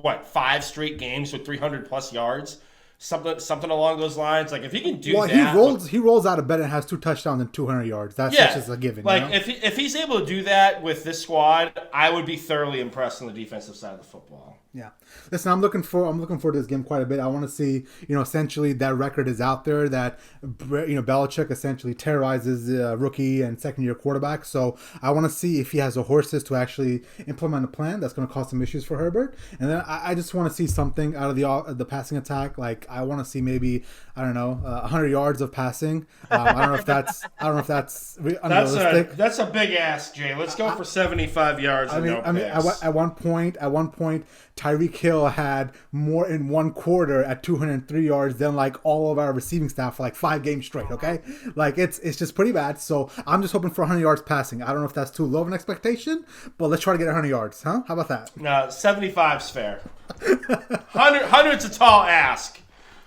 5 straight games with 300+ yards, something along those lines. Like, if he can do that, he rolls out of bed and has 2 touchdowns and 200 yards. That's just a given. Like, if he's able to do that with this squad, I would be thoroughly impressed on the defensive side of the football. Yeah. Listen, I'm looking for this game quite a bit. I want to see, essentially that record is out there that, Belichick essentially terrorizes rookie and second-year quarterbacks. So I want to see if he has the horses to actually implement a plan that's going to cause some issues for Herbert. And then I just want to see something out of the passing attack. Like, I want to see maybe, 100 yards of passing. I don't know if that's unrealistic. That's a big ask, Jay. Let's go for 75 yards. At one point, Tyreek Hill had more in one quarter at 203 yards than like all of our receiving staff for like 5 games straight. Okay, like it's just pretty bad. So I'm just hoping for 100 yards passing. I don't know if that's too low of an expectation, but let's try to get 100 yards. Huh? How about that? No, 75's fair. 100's a tall ask.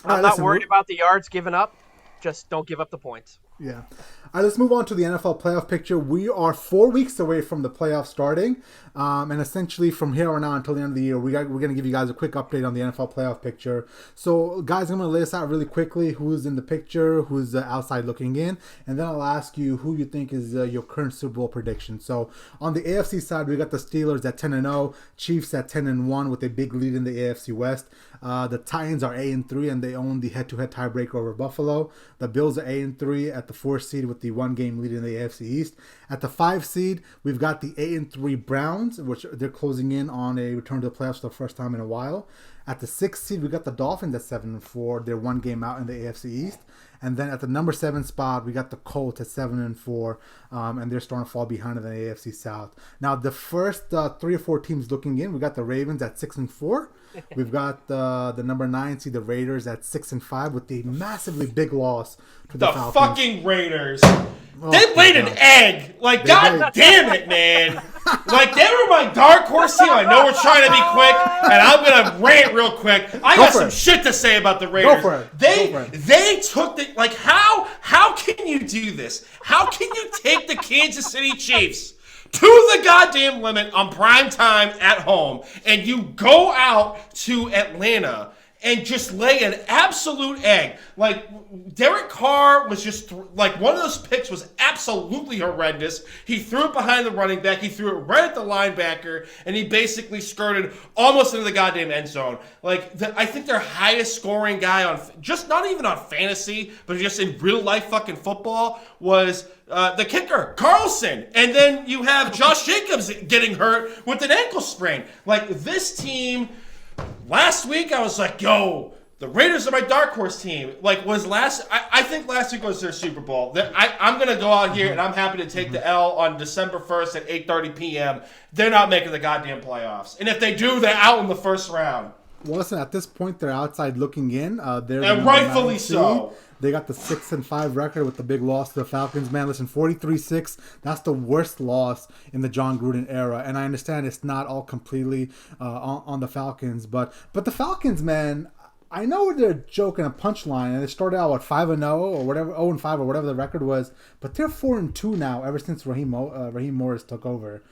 I'm not worried about the yards given up. Just don't give up the points. Yeah. All right, let's move on to the NFL playoff picture. We are 4 weeks away from the playoffs starting. And essentially from here on out until the end of the year, we're going to give you guys a quick update on the NFL playoff picture. So, guys, I'm going to lay this out really quickly. Who's in the picture, who's outside looking in. And then I'll ask you who you think is your current Super Bowl prediction. So, on the AFC side, we got the Steelers at 10-0, Chiefs at 10-1 with a big lead in the AFC West. The Titans are 8-3, and they own the head-to-head tiebreaker over Buffalo. The Bills are 8-3 at the 4th seed with the 1-game lead in the AFC East. At the 5 seed, we've got the 8-3 Browns, which they're closing in on a return to the playoffs for the first time in a while. At the 6th seed, we got the Dolphins at 7-4. They're 1 game out in the AFC East. And then at the number 7 spot, we got the Colts at 7-4, and they're starting to fall behind in the AFC South. Now, the first 3 or 4 teams looking in, we got the Ravens at 6-4. We've got the number 9 seed, the Raiders, at 6-5 with the massively big loss to the Falcons. Fucking Raiders. They laid an egg. Like, God damn it, man. Like, they were my dark horse team. I know we're trying to be quick, and I'm going to rant real quick. I got some shit to say about the Raiders. Go for it. They took the, like, how can you do this? How can you take the Kansas City Chiefs to the goddamn limit on prime time at home, and you go out to Atlanta and just lay an absolute egg? Like, Derek Carr was just, like, one of those picks was absolutely horrendous. He threw it behind the running back. He threw it right at the linebacker, and he basically skirted almost into the goddamn end zone. Like, I think their highest scoring guy on, just not even on fantasy, but just in real life fucking football was the kicker, Carlson. And then you have Josh Jacobs getting hurt with an ankle sprain. Like, this team, last week I was like, yo, the Raiders are my dark horse team. Like, I think last week was their Super Bowl. I'm going to go out here and I'm happy to take the L on December 1st at 8:30 p.m. They're not making the goddamn playoffs. And if they do, they're out in the first round. Well, listen, at this point, they're outside looking in. And rightfully so. They got the 6-5 record with the big loss to the Falcons. Man, listen, 43-6, that's the worst loss in the John Gruden era. And I understand it's not all completely on the Falcons. But the Falcons, man, I know they're joking a punchline, and they started out at 5-0 or whatever, 0-5 or whatever the record was, but they're 4-2 now ever since Raheem Morris took over.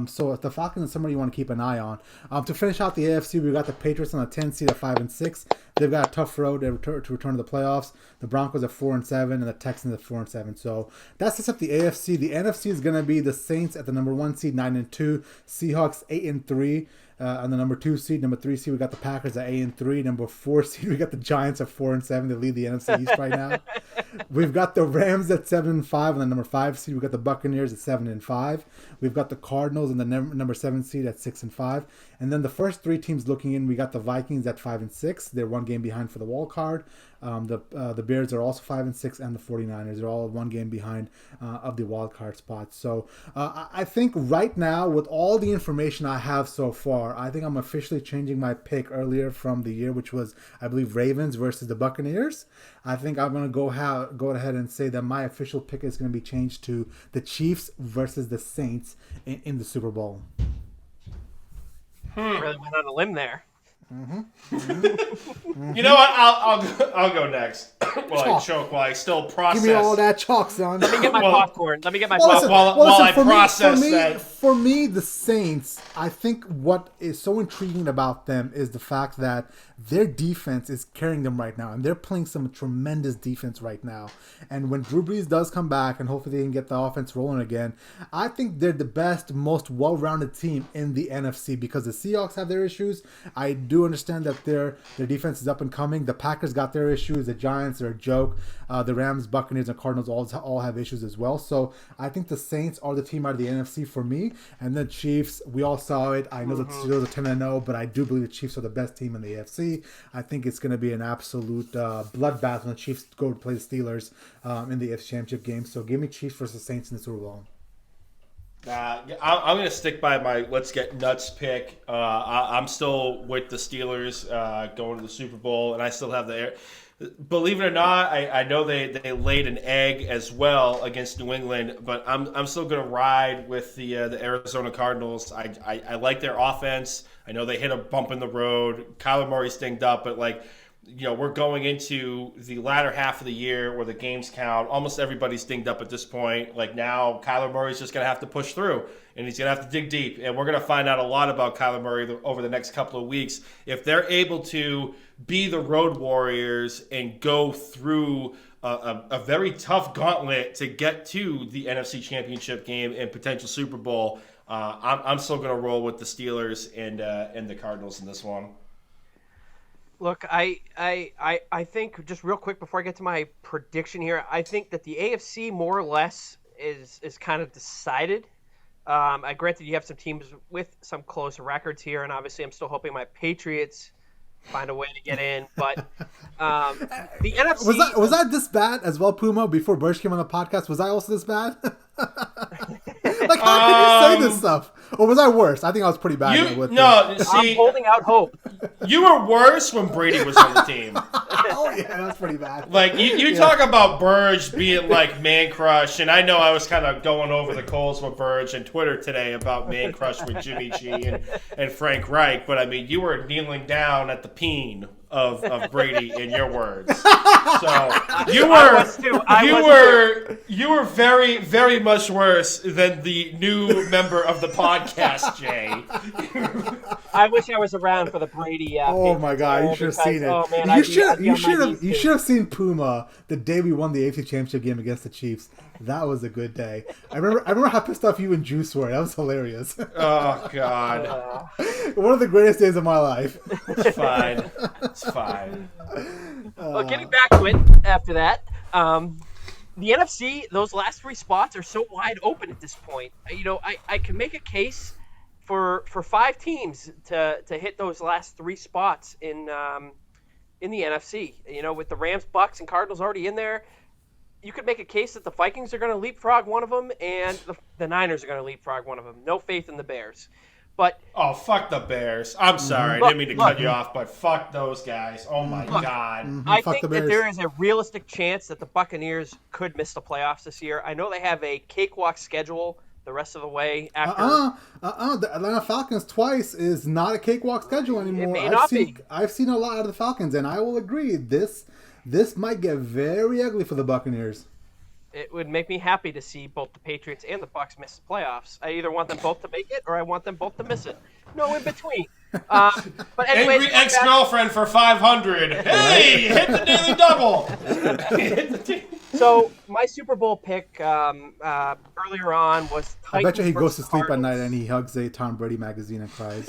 So if the Falcons are somebody you want to keep an eye on. To finish out the AFC, we got the Patriots on a 10 seed at 5-6. They've got a tough road to return to the playoffs. The Broncos are 4-7, and the Texans are 4-7. So that sets up the AFC. The NFC is going to be the Saints at the number 1 seed, 9-2. Seahawks 8-3. On the number 2 seed, number 3 seed, we got the Packers at 8-3. Number 4 seed, we got the Giants at 4-7. They lead the NFC East right now. We've got the Rams at 7-5. On the number 5 seed, we got the Buccaneers at 7-5. We've got the Cardinals in the number 7 seed at 6-5. And then the first 3 teams looking in, we got the Vikings at 5-6. They're 1 game behind for the wild card. The Bears are also 5-6, and the 49ers are all 1 game behind of the wild card spot. So I think right now, with all the information I have so far, I think I'm officially changing my pick earlier from the year, which was, I believe, Ravens versus the Buccaneers. I think I'm going to go ahead and say that my official pick is going to be changed to the Chiefs versus the Saints in the Super Bowl. Really went on a limb there. You know what? I'll go next. While I still process. Give me all that chalk, son. Let me get my popcorn. While I process that. For me, the Saints, I think what is so intriguing about them is the fact that their defense is carrying them right now, and they're playing some tremendous defense right now. And when Drew Brees does come back, and hopefully they can get the offense rolling again, I think they're the best, most well-rounded team in the NFC, because the Seahawks have their issues. I do understand that their defense is up and coming. The Packers got their issues. The Giants are a joke. The Rams, Buccaneers, and Cardinals all have issues as well. So I think the Saints are the team out of the NFC for me. And the Chiefs, we all saw it. I know the Steelers are 10-0, but I do believe the Chiefs are the best team in the AFC. I think it's going to be an absolute bloodbath when the Chiefs go to play the Steelers in the AFC Championship game. So give me Chiefs versus Saints in the Super Bowl. I'm going to stick by my let's get nuts pick. I'm still with the Steelers going to the Super Bowl, and I still have the. Believe it or not, I know they laid an egg as well against New England, but I'm still going to ride with the Arizona Cardinals. I like their offense. I know they hit a bump in the road. Kyler Murray stinged up, but we're going into the latter half of the year where the games count. Almost everybody's dinged up at this point. Now Kyler Murray's just going to have to push through, and he's going to have to dig deep. And we're going to find out a lot about Kyler Murray over the next couple of weeks. If they're able to be the road warriors and go through a very tough gauntlet to get to the NFC Championship game and potential Super Bowl, I'm still going to roll with the Steelers and the Cardinals in this one. Look, I think, just real quick before I get to my prediction here, I think that the AFC more or less is kind of decided. I granted you have some teams with some close records here, and obviously I'm still hoping my Patriots find a way to get in. But the NFC was that this bad as well, Puma? Before Burge came on the podcast, was I also this bad? How can you say this stuff? Or was I worse? I think I was pretty bad. I'm holding out hope. You were worse when Brady was on the team. Oh yeah, that was pretty bad. You talk about Burge being man crush, and I know I was kind of going over the coals with Burge and Twitter today about man crush with Jimmy G and Frank Reich, but you were kneeling down at the peen of Brady in your words. So you were very, very much worse than the new member of the podcast, Jay. I wish I was around for the Brady. Oh my God, you should have seen it. Oh, man, you should have seen Puma the day we won the AFC Championship game against the Chiefs. That was a good day. I remember how pissed off you and Juice were. That was hilarious. Oh God. One of the greatest days of my life. It's fine. It's fine. Well, getting back to it after that, the NFC, those last 3 spots are so wide open at this point. I can make a case for 5 teams to hit those last 3 spots in the NFC. With the Rams, Bucks, and Cardinals already in there, you could make a case that the Vikings are going to leapfrog one of them, and the Niners are going to leapfrog one of them. No faith in the Bears. But fuck the Bears. I'm sorry. I didn't mean to cut you off, but fuck those guys. Oh, my God. I think that there is a realistic chance that the Buccaneers could miss the playoffs this year. I know they have a cakewalk schedule the rest of the way after. The Atlanta Falcons twice is not a cakewalk schedule anymore. It may not be. I've seen a lot out of the Falcons, and I will agree this might get very ugly for the Buccaneers. It would make me happy to see both the Patriots and the Bucs miss the playoffs. I either want them both to make it or I want them both to miss it. No in between. But anyways, angry ex-girlfriend for 500. Hey, hit the daily double. So my Super Bowl pick earlier on was Titans. I bet you he goes to sleep at Cardinals. night and he hugs a Tom Brady magazine and cries.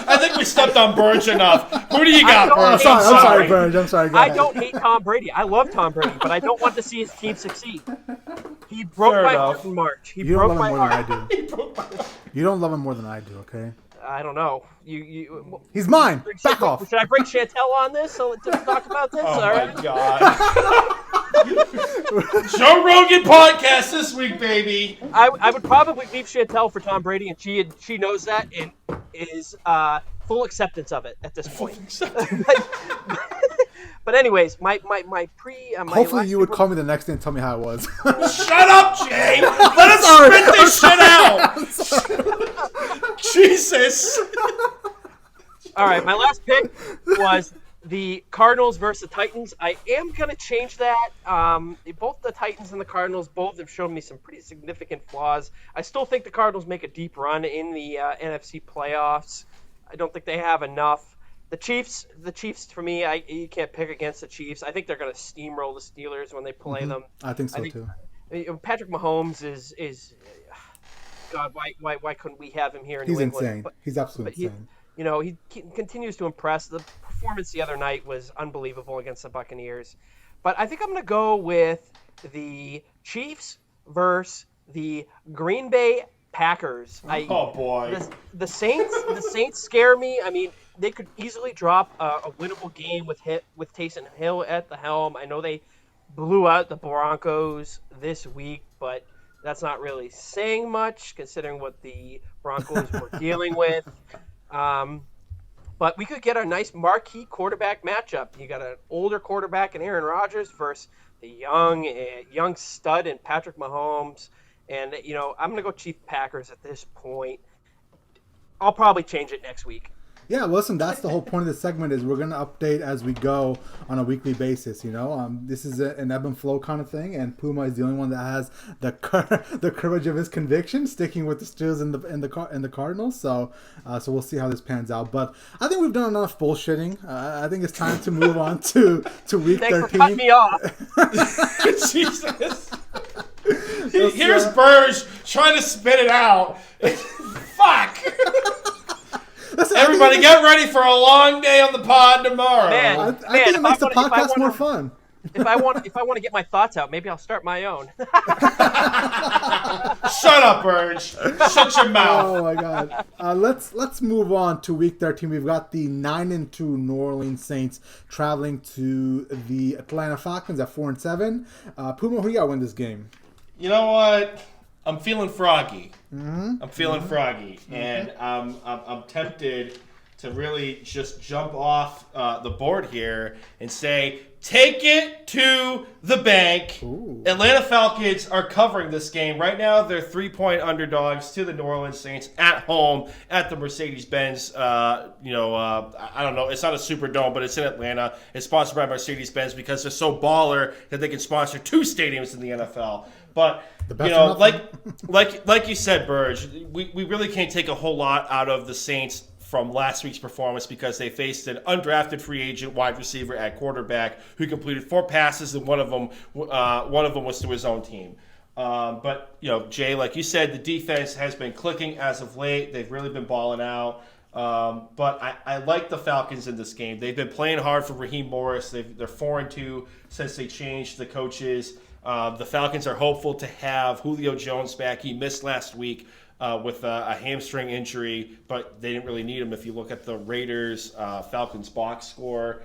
I think we stepped on Burge enough. Who do you got, Burge? I'm sorry, Burge. I'm sorry. Go I ahead. don't hate Tom Brady. I love Tom Brady, but I don't want to see his team succeed. He broke Fair my enough. heart in March. He You don't broke love him my more than heart. I do. You don't love him more than I do, okay? I don't know. You He's mine. Back off. Should I bring Chantel on this so to talk about this? Oh All right. my God. Joe Rogan podcast this week, baby. I would probably leave Chantel for Tom Brady, and she knows that and is full acceptance of it at this point. But anyways, my Hopefully you would call me the next day and tell me how it was. Shut up, Jay. Let us spit this shit out. Jesus. All right, my last pick was the Cardinals versus the Titans. I am going to change that. Both the Titans and the Cardinals both have shown me some pretty significant flaws. I still think the Cardinals make a deep run in the NFC playoffs. I don't think they have enough. The Chiefs for me, you can't pick against the Chiefs. I think they're going to steamroll the Steelers when they play them. I think so too. Patrick Mahomes is God. Why couldn't we have him here in He's New England? insane. He's absolutely insane. He continues to impress. The performance the other night was unbelievable against the Buccaneers. But I think I'm going to go with the Chiefs versus the Green Bay Packers. Oh boy. The Saints scare me. I mean, they could easily drop a winnable game with Taysom Hill at the helm. I know they blew out the Broncos this week, but that's not really saying much considering what the Broncos were dealing with. But we could get a nice marquee quarterback matchup. You got an older quarterback in Aaron Rodgers versus the young stud in Patrick Mahomes. And, I'm going to go Chiefs Packers at this point. I'll probably change it next week. Yeah, listen, that's the whole point of this segment is we're going to update as we go on a weekly basis, This is an ebb and flow kind of thing, and Puma is the only one that has the courage of his conviction, sticking with the Steelers and the Cardinals. So we'll see how this pans out. But I think we've done enough bullshitting. I think it's time to move on to week 13. Thanks for cutting me off. Jesus. Here's Burge trying to spit it out. Fuck. Listen, Everybody get ready for a long day on the pod tomorrow. I think it makes the podcast more fun. If I want to get my thoughts out, maybe I'll start my own. Shut up, Burge. Shut your mouth. Oh my God. Let's move on to week 13. We've got the 9-2 New Orleans Saints traveling to the Atlanta Falcons at 4-7. Puma, who you got win this game? You know what? I'm feeling froggy. I'm feeling froggy, and I'm tempted to really just jump off the board here and say, take it to the bank. Ooh. Atlanta Falcons are covering this game. Right now, they're 3-point underdogs to the New Orleans Saints at home at the Mercedes-Benz. I don't know. It's not a Superdome, but it's in Atlanta. It's sponsored by Mercedes-Benz because they're so baller that they can sponsor 2 stadiums in the NFL. But, like you said, Burge, we really can't take a whole lot out of the Saints from last week's performance because they faced an undrafted free agent wide receiver at quarterback who completed 4 passes, and one of them was to his own team. But Jay, like you said, the defense has been clicking as of late. They've really been balling out. But I like the Falcons in this game. They've been playing hard for Raheem Morris. They're 4-2 since they changed the coaches. The Falcons are hopeful to have Julio Jones back. He missed last week with a hamstring injury, but they didn't really need him if you look at the Raiders Falcons box score.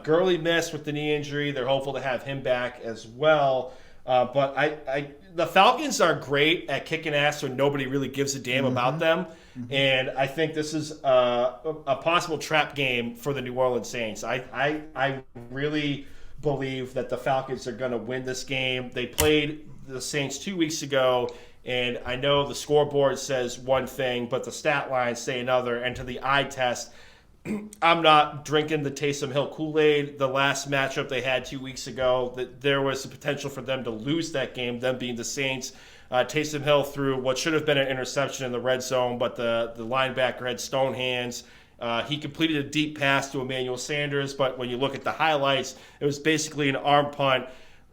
Gurley missed with the knee injury. They're hopeful to have him back as well. But the Falcons are great at kicking ass when nobody really gives a damn about them. Mm-hmm. And I think this is a possible trap game for the New Orleans Saints. I really believe that the Falcons are going to win this game. They played the Saints 2 weeks ago, And I know the scoreboard says one thing, but the stat lines say another. And to the eye test, I'm not drinking the Taysom Hill Kool-Aid. The last matchup they had 2 weeks ago, that there was the potential for them to lose that game, them being the Saints. Taysom Hill threw what should have been an interception in the red zone, but the linebacker had stone hands. He completed a deep pass to Emmanuel Sanders, but when you look at the highlights, it was basically an arm punt.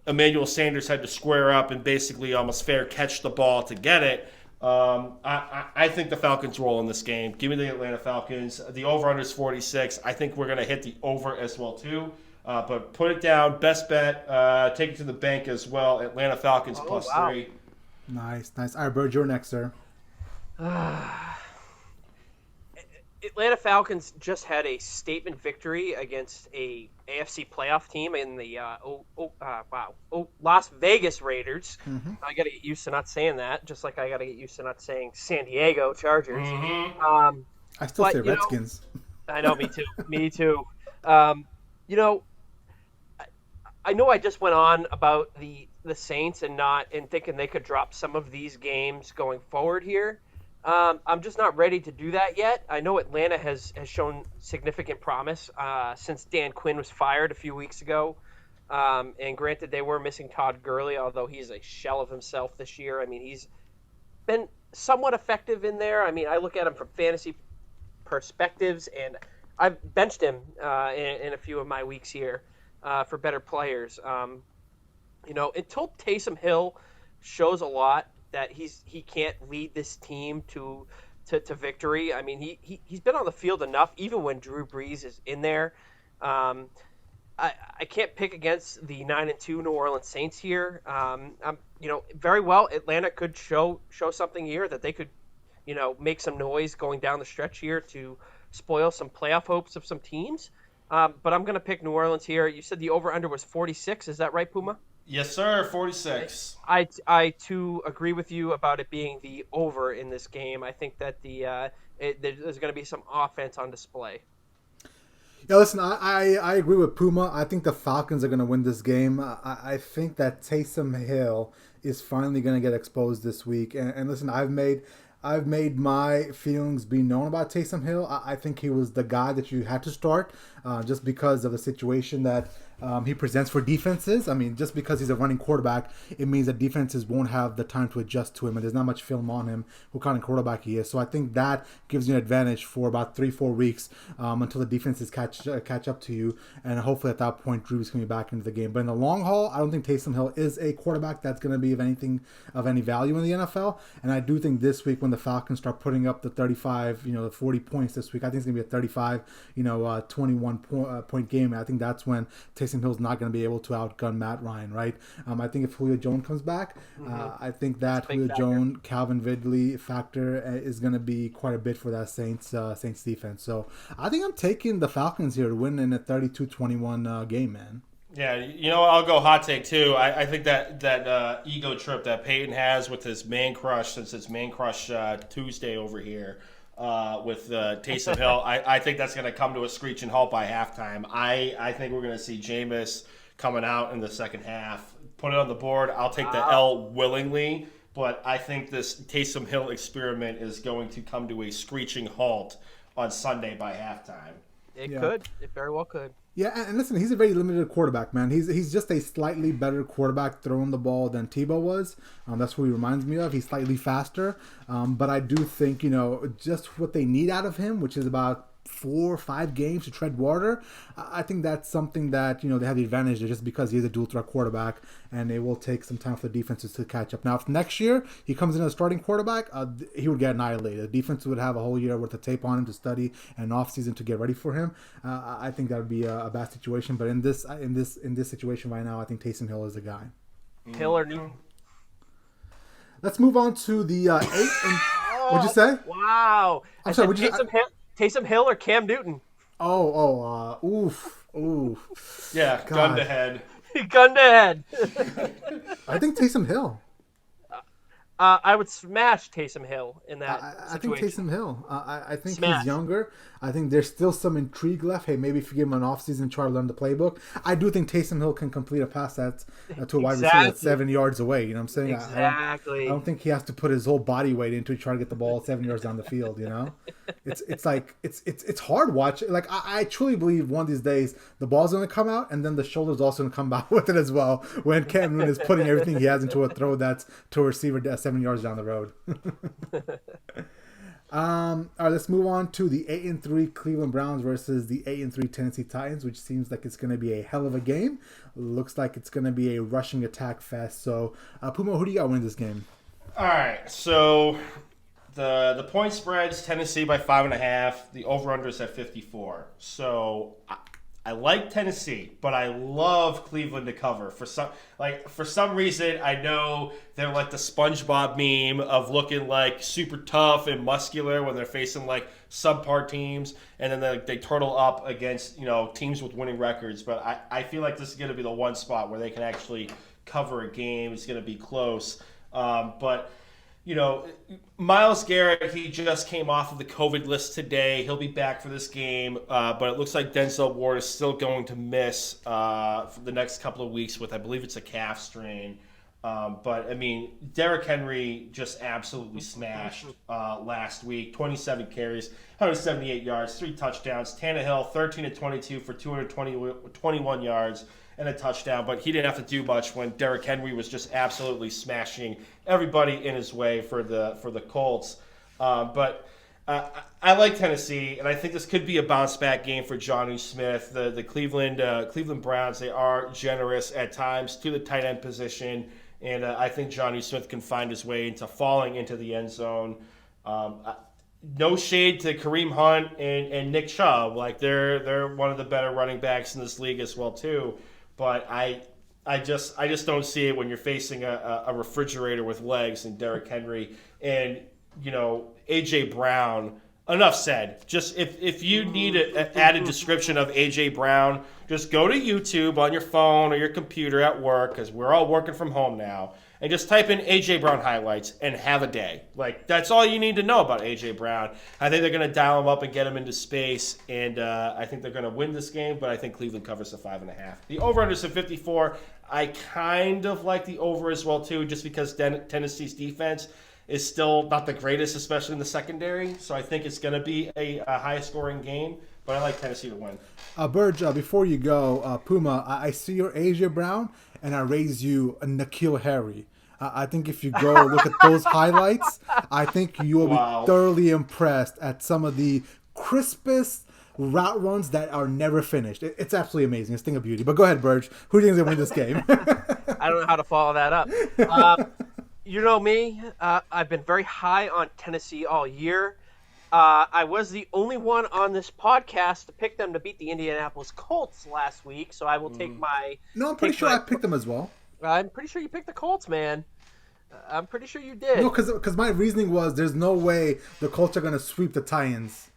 Emmanuel Sanders had to square up and basically almost fair catch the ball to get it. I think the Falcons roll in this game. Give me the Atlanta Falcons. The over-under is 46. I think we're going to hit the over as well, too. But put it down. Best bet. Take it to the bank as well. Atlanta Falcons +3. Nice. All right, Bird, you're next, sir. Atlanta Falcons just had a statement victory against a AFC playoff team in the Las Vegas Raiders. Mm-hmm. I got to get used to not saying that, just like I got to get used to not saying San Diego Chargers. Mm-hmm. I still say Redskins. I know, me too. Me too. I know I just went on about the Saints and thinking they could drop some of these games going forward here. I'm just not ready to do that yet. I know Atlanta has shown significant promise since Dan Quinn was fired a few weeks ago. And granted, they were missing Todd Gurley, although he's a shell of himself this year. I mean, he's been somewhat effective in there. I mean, I look at him from fantasy perspectives, and I've benched him in a few of my weeks here for better players. Until Taysom Hill shows a lot that he can't lead this team to victory. I mean, he's been on the field enough, even when Drew Brees is in there. I can't pick against the 9-2 New Orleans Saints here. Very well, Atlanta could show something here that they could, make some noise going down the stretch here to spoil some playoff hopes of some teams. But I'm going to pick New Orleans here. You said the over-under was 46. Is that right, Puma? Yes, sir. 46. I too agree with you about it being the over in this game. I think that there's going to be some offense on display. Yeah, listen, I agree with Puma. I think the Falcons are going to win this game. I think that Taysom Hill is finally going to get exposed this week. And listen, I've made my feelings be known about Taysom Hill. I think he was the guy that you had to start just because of the situation that he presents for defenses. I mean, just because he's a running quarterback, it means that defenses won't have the time to adjust to him, and there's not much film on him, what kind of quarterback he is. So I think that gives you an advantage for about 3-4 weeks until the defenses catch up to you, and hopefully at that point, Drew's going to be back into the game. But in the long haul, I don't think Taysom Hill is a quarterback that's going to be of any value in the NFL, and I do think this week when the Falcons start putting up the 35, the 40 points this week, I think it's going to be a 35, 21 point game. And I think that's when Taysom Hill's not going to be able to outgun Matt Ryan, right? I think if Julio Jones comes back, I think that Julio Jones, Calvin Ridley factor is going to be quite a bit for that Saints defense. So I think I'm taking the Falcons here to win in a 32-21 game, man. Yeah, I'll go hot take too. I think that ego trip that Peyton has with his man crush, since it's Man Crush Tuesday over here with Taysom Hill, I think that's going to come to a screeching halt by halftime. I think we're going to see Jameis coming out in the second half. Put it on the board. I'll take the L willingly, but I think this Taysom Hill experiment is going to come to a screeching halt on Sunday by halftime. It could. It very well could. Yeah, and listen, he's a very limited quarterback, man. He's just a slightly better quarterback throwing the ball than Tebow was. That's what he reminds me of. He's slightly faster. But I do think, just what they need out of him, which is about 4 or 5 games to tread water, I think that's something that, they have the advantage there just because he's a dual threat quarterback, and it will take some time for the defenses to catch up. Now, if next year he comes in as a starting quarterback, he would get annihilated. The defense would have a whole year worth of tape on him to study and an offseason to get ready for him. I think that would be a bad situation. But in this situation right now, I think Taysom Hill is the guy. Hill or Newton? Let's move on to the 8. What'd you say? Wow. I'm sorry. Taysom Hill or Cam Newton? Oof. Yeah, God. gun to head. Gun to head. I think Taysom Hill. I would smash Taysom Hill in that I think situation. Taysom Hill. I think he's Smash. younger. I think there's still some intrigue left. Hey, maybe if you give him an offseason, try to learn the playbook. I do think Taysom Hill can complete a pass that's to a wide receiver that's Exactly. 7 yards away. You know what I'm saying? I don't Exactly. think he has to put his whole body weight into trying to get the ball 7 yards down the field. You know, it's like it's hard watch. Like I truly believe one of these days the ball's going to come out, and then the shoulder's also going to come out with it as well. When Cam Newton is putting everything he has into a throw that's to a receiver 7 yards down the road. All right, let's move on to the 8-3 Cleveland Browns versus the 8-3 Tennessee Titans, which seems like it's going to be a hell of a game. Looks like it's going to be a rushing attack fest. So, Puma, who do you got winning this game? All right, so the point spread's Tennessee by 5.5. The over/under's at 54. So I like Tennessee, but I love Cleveland to cover for some reason. I know they're like the SpongeBob meme of looking like super tough and muscular when they're facing like subpar teams, and then they turtle up against teams with winning records. But I feel like this is going to be the one spot where they can actually cover a game. It's going to be close, but. Myles Garrett, he just came off of the COVID list today. He'll be back for this game, but it looks like Denzel Ward is still going to miss for the next couple of weeks with, I believe it's a calf strain. But, I mean, Derrick Henry just absolutely smashed last week. 27 carries, 178 yards, 3 touchdowns. Tannehill, 13-22 for 221 yards and a touchdown, but he didn't have to do much when Derrick Henry was just absolutely smashing everybody in his way for the Colts. But I like Tennessee, and I think this could be a bounce back game for Jonnu Smith. The Cleveland Browns, they are generous at times to the tight end position, and I think Jonnu Smith can find his way into falling into the end zone. No shade to Kareem Hunt and Nick Chubb, like they're one of the better running backs in this league as well too. But I just don't see it when you're facing a refrigerator with legs and Derrick Henry and AJ Brown. Enough said. Just if you need an added description of AJ Brown, just go to YouTube on your phone or your computer at work, because we're all working from home now, and just type in AJ Brown highlights and have a day. Like, that's all you need to know about AJ Brown. I think they're going to dial him up and get him into space, and I think they're going to win this game, but I think Cleveland covers the 5.5. The over-under is at 54. I kind of like the over as well, too, just because Tennessee's defense is still not the greatest, especially in the secondary. So I think it's going to be a high-scoring game, but I like Tennessee to win. Burge, before you go, Puma, I see your AJ Brown, and I raise you a N'Keal Harry. I think if you go look at those highlights, I think you will be thoroughly impressed at some of the crispest route runs that are never finished. It's absolutely amazing. It's a thing of beauty. But go ahead, Burge. Who do you think is going to win this game? I don't know how to follow that up. You know me. I've been very high on Tennessee all year. I was the only one on this podcast to pick them to beat the Indianapolis Colts last week, so I will take my... No, I'm pretty sure I picked them as well. I'm pretty sure you picked the Colts, man. I'm pretty sure you did. No, because my reasoning was there's no way the Colts are going to sweep the Titans.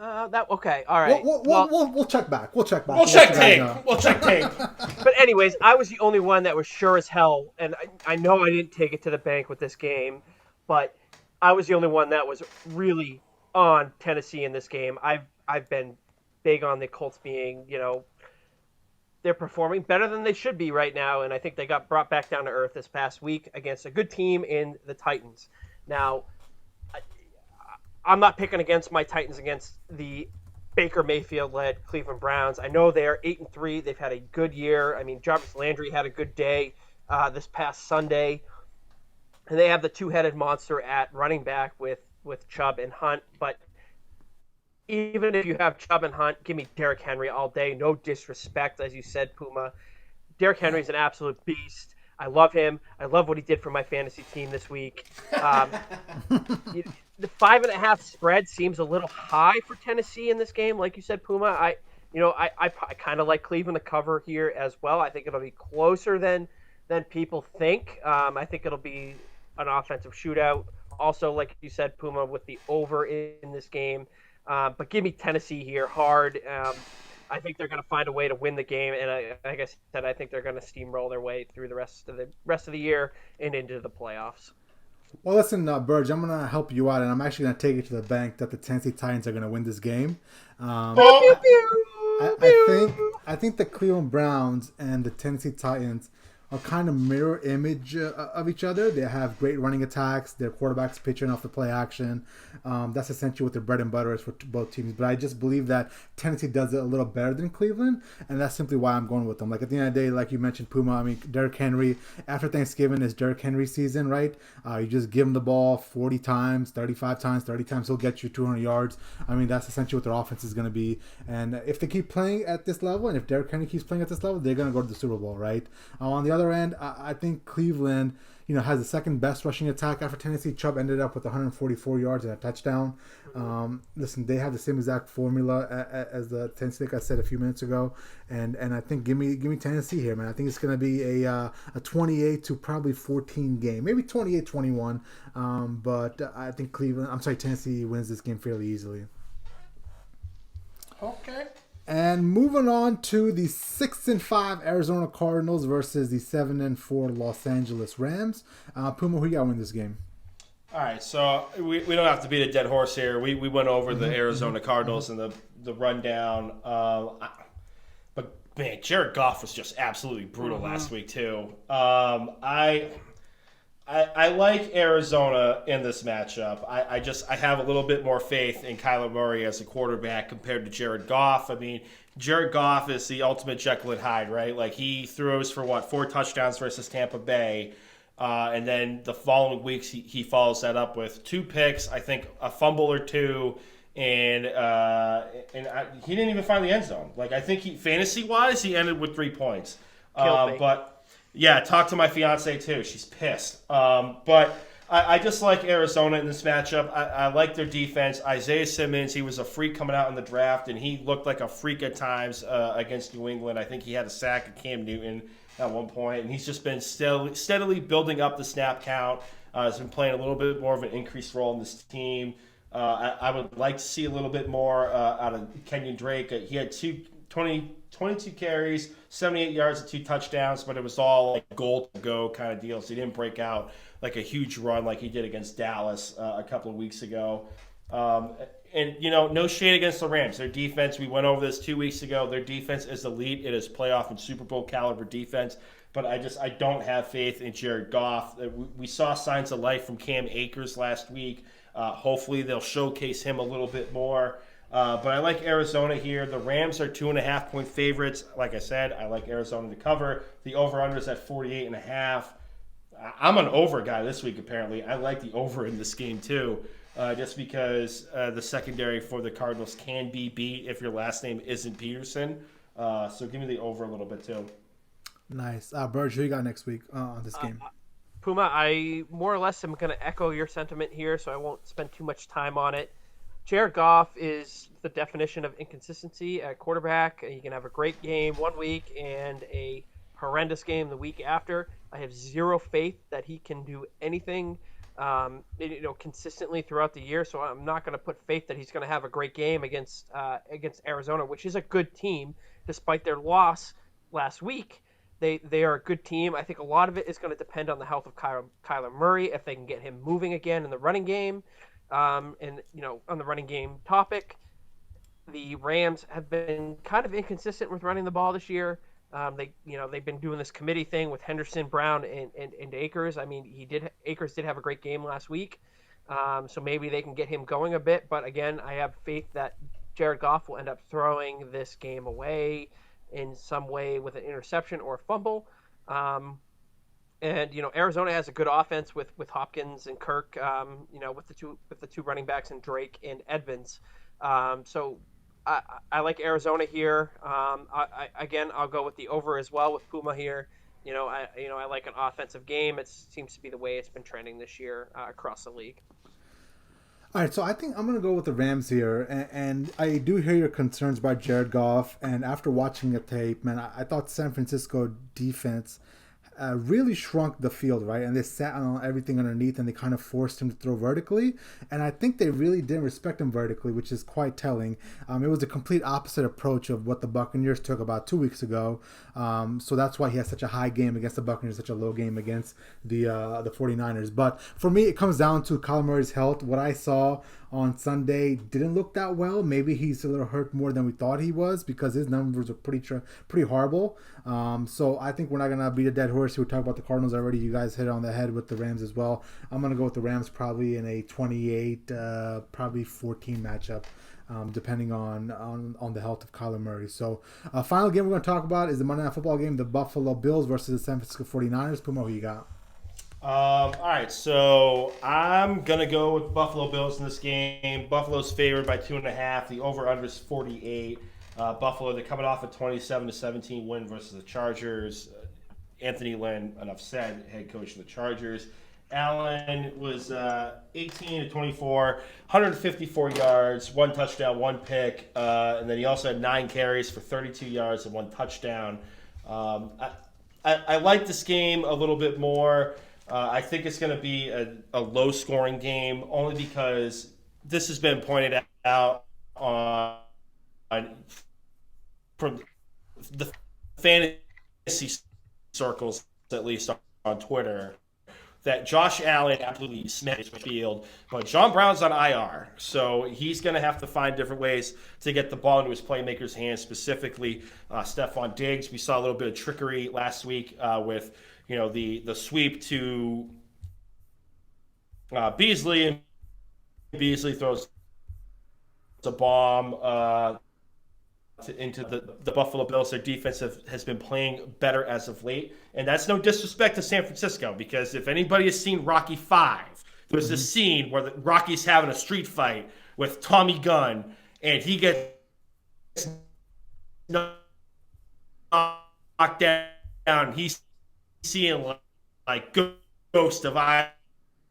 Okay, all right. We'll check back. We'll check tape. We'll check tape. But anyways, I was the only one that was sure as hell, and I know I didn't take it to the bank with this game, but I was the only one that was really on Tennessee in this game. I've been big on the Colts being, they're performing better than they should be right now, and I think they got brought back down to earth this past week against a good team in the Titans. Now, I'm not picking against my Titans against the Baker Mayfield-led Cleveland Browns. I know they are 8-3. They've had a good year. I mean, Jarvis Landry had a good day this past Sunday, and they have the two-headed monster at running back with Chubb and Hunt. But even if you have Chubb and Hunt, give me Derrick Henry all day. No disrespect, as you said, Puma. Derrick Henry's an absolute beast. I love him. I love what he did for my fantasy team this week. The 5.5 spread seems a little high for Tennessee in this game. Like you said, Puma, I kind of like Cleveland to cover here as well. I think it'll be closer than people think. I think it'll be an offensive shootout. Also, like you said, Puma, with the over in this game. But give me Tennessee here hard. I think they're going to find a way to win the game, and like I said, I think they're going to steamroll their way through the rest of the year and into the playoffs. Well, listen, Burge, I'm going to help you out, and I'm actually going to take it to the bank that the Tennessee Titans are going to win this game. Pew, pew, Oh, pew, I think the Cleveland Browns and the Tennessee Titans are kind of mirror image of each other. They have great running attacks. Their quarterbacks pitching off the play action. That's essentially what their bread and butter is for both teams. But I just believe that Tennessee does it a little better than Cleveland, and that's simply why I'm going with them. Like at the end of the day, like you mentioned, Puma. I mean, Derrick Henry. After Thanksgiving is Derrick Henry season, right? You just give him the ball 40 times, 35 times, 30 times, he'll get you 200 yards. I mean, that's essentially what their offense is going to be. And if they keep playing at this level, and if Derrick Henry keeps playing at this level, they're going to go to the Super Bowl, right? On the other end, I think Cleveland, has the second best rushing attack after Tennessee. Chubb ended up with 144 yards and a touchdown. Listen, they have the same exact formula as the Tennessee, like I said a few minutes ago, and I think give me Tennessee here, man. I think it's going to be a 28 to probably 14 game, maybe 28-21. But I think Tennessee wins this game fairly easily. okay. And moving on to the 6-5 Arizona Cardinals versus the 7-4 Los Angeles Rams. Puma, who you got win this game? All right, so we don't have to beat a dead horse here. We went over the Arizona Cardinals and the rundown. But man, Jared Goff was just absolutely brutal last week too. I like Arizona in this matchup. I have a little bit more faith in Kyler Murray as a quarterback compared to Jared Goff. I mean, Jared Goff is the ultimate Jekyll and Hyde, right? Like he throws for 4 touchdowns versus Tampa Bay. And then the following weeks, he follows that up with 2 picks, I think a fumble or 2, and he didn't even find the end zone. Like I think fantasy-wise, he ended with 3 points. But yeah, talk to my fiance too. She's pissed. But I just like Arizona in this matchup. I like their defense. Isaiah Simmons, he was a freak coming out in the draft, and he looked like a freak at times against New England. I think he had a sack of Cam Newton at one point, and he's just been steadily building up the snap count. Has been playing a little bit more of an increased role in this team. I would like to see a little bit more out of Kenyon Drake. He had 22 carries, 78 yards and 2 touchdowns, but it was all like goal to go kind of deals. He didn't break out like a huge run like he did against Dallas a couple of weeks ago. And, no shade against the Rams. Their defense, we went over this 2 weeks ago. Their defense is elite. It is playoff and Super Bowl caliber defense. But I don't have faith in Jared Goff. We saw signs of life from Cam Akers last week. Hopefully they'll showcase him a little bit more. But I like Arizona here. The Rams are 2.5-point favorites. Like I said, I like Arizona to cover. The over-under is at 48.5. I'm an over guy this week, apparently. I like the over in this game, too, just because the secondary for the Cardinals can be beat if your last name isn't Peterson. So give me the over a little bit, too. Nice. Burge, who you got next week on this game? Puma, I more or less am going to echo your sentiment here, so I won't spend too much time on it. Jared Goff is the definition of inconsistency at quarterback. You can have a great game one week and a horrendous game the week after. I have zero faith that he can do anything, consistently throughout the year. So I'm not going to put faith that he's going to have a great game against Arizona, which is a good team, despite their loss last week. They are a good team. I think a lot of it is going to depend on the health of Kyler Murray, if they can get him moving again in the running game. On the running game topic, the Rams have been kind of inconsistent with running the ball this year. They've been doing this committee thing with Henderson, Brown, and Akers. I mean, Akers did have a great game last week, so maybe they can get him going a bit. But again, I have faith that Jared Goff will end up throwing this game away in some way with an interception or a fumble. And Arizona has a good offense with Hopkins and Kirk. With the two running backs and Drake and Edmonds. So I like Arizona here. I'll go with the over as well with Puma here. I like an offensive game. It seems to be the way it's been trending this year across the league. All right, so I think I'm going to go with the Rams here, and I do hear your concerns about Jared Goff, and after watching the tape, man, I thought San Francisco defense really shrunk the field, right? And they sat on everything underneath, and they kind of forced him to throw vertically. And I think they really didn't respect him vertically, which is quite telling. It was a complete opposite approach of what the Buccaneers took about 2 weeks ago. So that's why he has such a high game against the Buccaneers, such a low game against the 49ers. But for me, it comes down to Kyler Murray's health. What I saw on Sunday didn't look that well. Maybe he's a little hurt more than we thought he was because his numbers are pretty horrible. So I think we're not gonna beat a dead horse. We talked about the Cardinals already. You guys hit it on the head with the Rams as well. I'm gonna go with the Rams probably in a 28, probably 14 matchup. Depending on the health of Kyler Murray. So, final game we're going to talk about is the Monday Night Football game, the Buffalo Bills versus the San Francisco 49ers. Puma, who you got? All right, so I'm going to go with Buffalo Bills in this game. Buffalo's favored by 2.5. The over-under is 48. Buffalo, they're coming off a 27-17 win versus the Chargers. Anthony Lynn, enough said, head coach of the Chargers. Allen was 18 to 24, 154 yards, 1 touchdown, 1 pick, and then he also had 9 carries for 32 yards and 1 touchdown. I like this game a little bit more. I think it's going to be a low-scoring game only because this has been pointed out on from the fantasy circles, at least on Twitter, that Josh Allen absolutely smashed the field, but John Brown's on IR, so he's going to have to find different ways to get the ball into his playmakers' hands, specifically Stephon Diggs. We saw a little bit of trickery last week with the sweep to Beasley, and Beasley throws a bomb into the Buffalo Bills. Their defense has been playing better as of late. And that's no disrespect to San Francisco, because if anybody has seen Rocky V, there's this scene where Rocky's having a street fight with Tommy Gunn, and he gets knocked down. He's seeing like Ghost of Ivan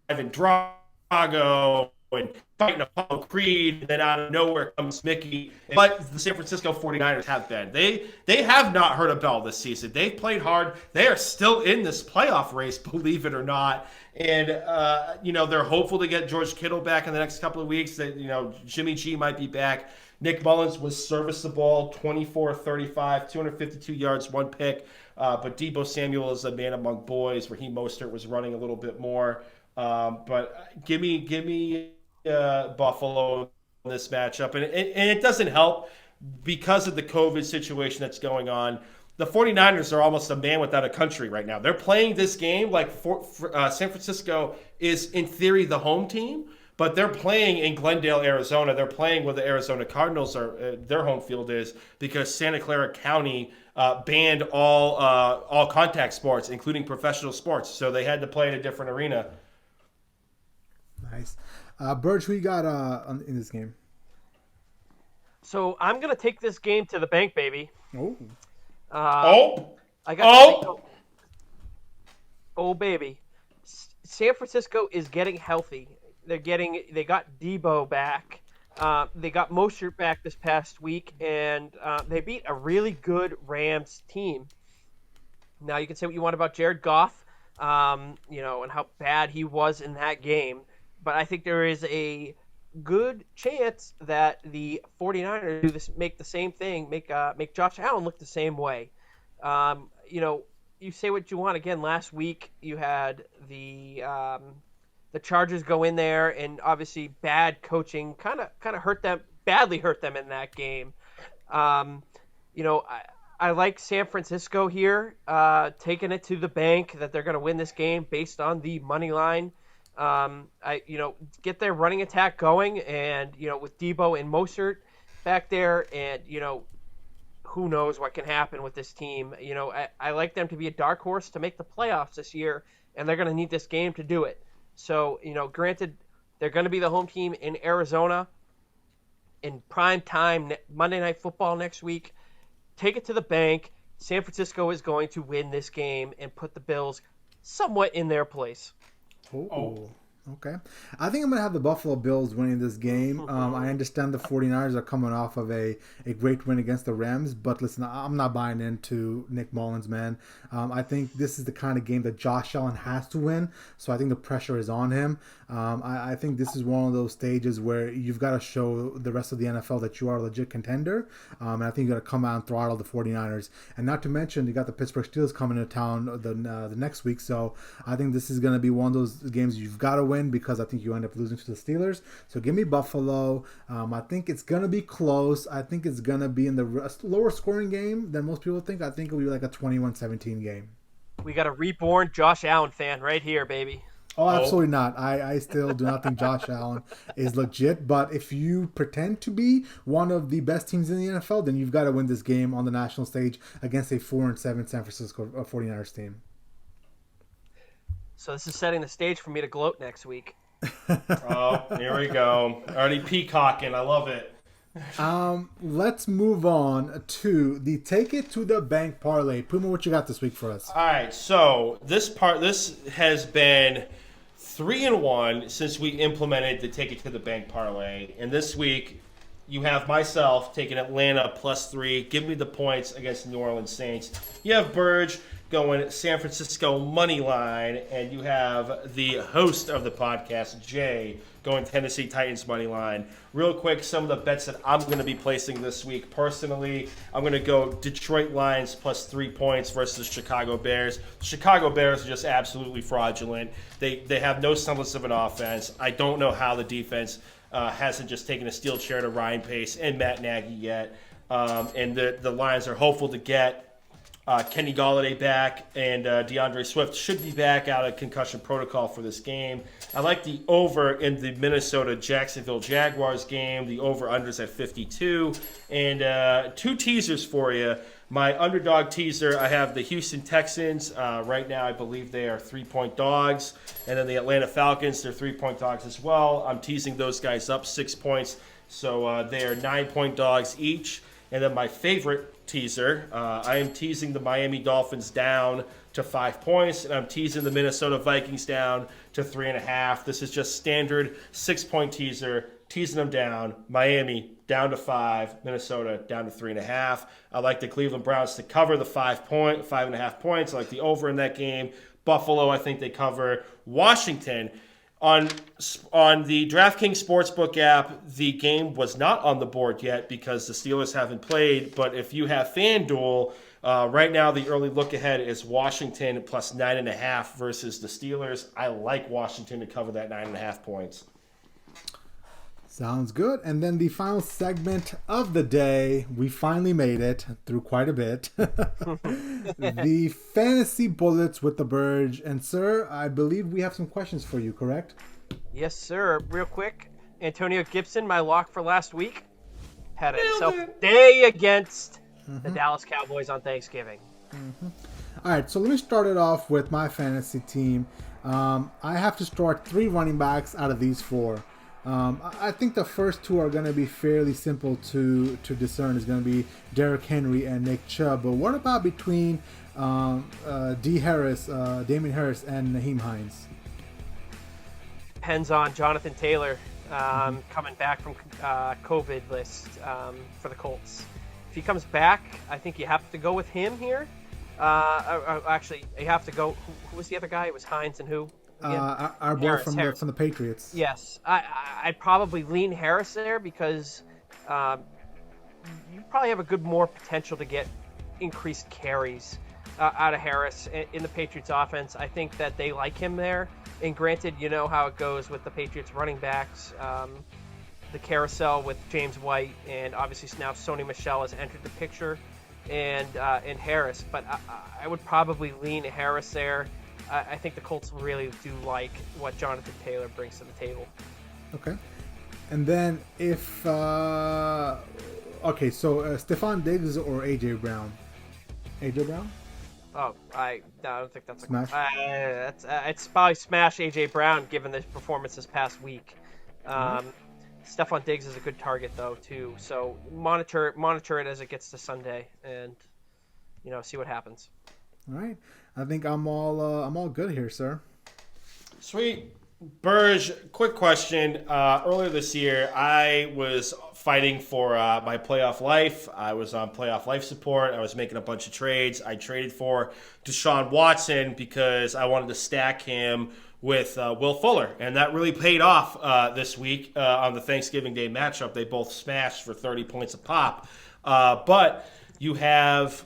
Drago and fighting Apollo Creed, and then out of nowhere comes Mickey. But the San Francisco 49ers have been. They have not heard a bell this season. They've played hard. They are still in this playoff race, believe it or not. And, they're hopeful to get George Kittle back in the next couple of weeks. That Jimmy G might be back. Nick Mullins was serviceable, 24-35, 252 yards, 1 pick. But Deebo Samuel is a man among boys, where Mostert was running a little bit more. But give me Buffalo in this matchup. And it doesn't help because of the COVID situation that's going on. The 49ers are almost a man without a country right now. They're playing this game like San Francisco is, in theory, the home team, but they're playing in Glendale, Arizona. They're playing where the Arizona Cardinals are. Their home field is, because Santa Clara County banned all contact sports, including professional sports. So they had to play in a different arena. Nice. Burge, who you got in this game? So I'm going to take this game to the bank, baby. Oh. I got baby. San Francisco is getting healthy. They got Deebo back. They got Mostert back this past week, and they beat a really good Rams team. Now you can say what you want about Jared Goff, and how bad he was in that game, but I think there is a good chance that the 49ers make the same thing, make Josh Allen look the same way. You say what you want. Again, last week you had the Chargers go in there, and obviously bad coaching kind of badly hurt them in that game. I like San Francisco here, taking it to the bank that they're going to win this game based on the money line. Get their running attack going, and with Deebo and Mostert back there, and who knows what can happen with this team. I like them to be a dark horse to make the playoffs this year, and they're going to need this game to do it. So, granted, they're going to be the home team in Arizona in prime time Monday Night Football next week. Take it to the bank. San Francisco is going to win this game and put the Bills somewhat in their place. Oh, Okay. I think I'm going to have the Buffalo Bills winning this game. I understand the 49ers are coming off of a great win against the Rams, but listen, I'm not buying into Nick Mullins, man. I think this is the kind of game that Josh Allen has to win, so I think the pressure is on him. I think this is one of those stages where you've got to show the rest of the NFL that you are a legit contender, and I think you got to come out and throttle the 49ers. And not to mention, you got the Pittsburgh Steelers coming to town the next week, so I think this is going to be one of those games you've got to win because I think you end up losing to the Steelers. So give me Buffalo. I think it's going to be close. I think it's going to be in the lower scoring game than most people think. I think it'll be like a 21-17 game. We got a reborn Josh Allen fan right here, baby. Oh, absolutely not. I still do not think Josh Allen is legit. But if you pretend to be one of the best teams in the NFL, then you've got to win this game on the national stage against a 4-7 San Francisco 49ers team. So this is setting the stage for me to gloat next week. Oh, here we go. Already peacocking. I love it. Let's move on to the Take It to the Bank parlay. Puma, what you got this week for us? All right, so this has been 3-1 since we implemented the Take It to the Bank parlay, and this week you have myself taking Atlanta +3. Give me the points against the New Orleans Saints. You have Burge going San Francisco money line, and you have the host of the podcast, Jay, going Tennessee Titans money line. Real quick, some of the bets that I'm going to be placing this week. Personally, I'm going to go Detroit Lions +3 points versus Chicago Bears. Chicago Bears are just absolutely fraudulent. They have no semblance of an offense. I don't know how the defense hasn't just taken a steel chair to Ryan Pace and Matt Nagy yet. And the Lions are hopeful to get Kenny Golladay back, and DeAndre Swift should be back out of concussion protocol for this game. I like the over in the Minnesota-Jacksonville Jaguars game. The over-under's at 52. And two teasers for you. My underdog teaser, I have the Houston Texans. Right now, I believe they are 3-point dogs. And then the Atlanta Falcons, they're 3-point dogs as well. I'm teasing those guys up 6 points. So they are 9-point dogs each. And then my favorite teaser, I am teasing the Miami Dolphins down to 5 points, and I'm teasing the Minnesota Vikings down to 3.5. This is just standard 6-point teaser, teasing them down. Miami down to 5, Minnesota down to 3.5. I like the Cleveland Browns to cover the 5.5 points. I like the over in that game. Buffalo, I think they cover. Washington. On the DraftKings Sportsbook app, the game was not on the board yet because the Steelers haven't played. But if you have FanDuel, right now the early look ahead is Washington +9.5 versus the Steelers. I like Washington to cover that 9.5 points. Sounds good. And then the final segment of the day, we finally made it through quite a bit. The fantasy bullets with the Burge. And sir, I believe we have some questions for you, correct? Yes, sir. Real quick, Antonio Gibson, my lock for last week, had himself a day against the Dallas Cowboys on Thanksgiving. All right, so let me start it off with my fantasy team. I have to start 3 running backs out of these 4. I think the first 2 are going to be fairly simple to discern. It's going to be Derrick Henry and Nick Chubb. But what about between Damian Harris, and Naheem Hines? Depends on Jonathan Taylor coming back from COVID list for the Colts. If he comes back, I think you have to go with him here. Actually, you have to go. Who was the other guy? It was Hines and who? Our boy from the Patriots. Yes, I'd probably lean Harris there because you probably have a good more potential to get increased carries out of Harris in the Patriots offense. I think that they like him there. And granted, you know how it goes with the Patriots running backs, the carousel with James White, and obviously now Sony Michel has entered the picture, and Harris. But I would probably lean Harris there. I think the Colts really do like what Jonathan Taylor brings to the table. Okay. And then if... so Stephon Diggs or A.J. Brown? A.J. Brown? Oh, I don't think that's smash. It's probably smash A.J. Brown given the performance this past week. Stephon Diggs is a good target though too. So monitor it as it gets to Sunday, and see what happens. All right. I think I'm all good here, sir. Sweet. Burge, quick question. Earlier this year, I was fighting for my playoff life. I was on playoff life support. I was making a bunch of trades. I traded for Deshaun Watson because I wanted to stack him with Will Fuller, and that really paid off this week on the Thanksgiving Day matchup. They both smashed for 30 points a pop. But you have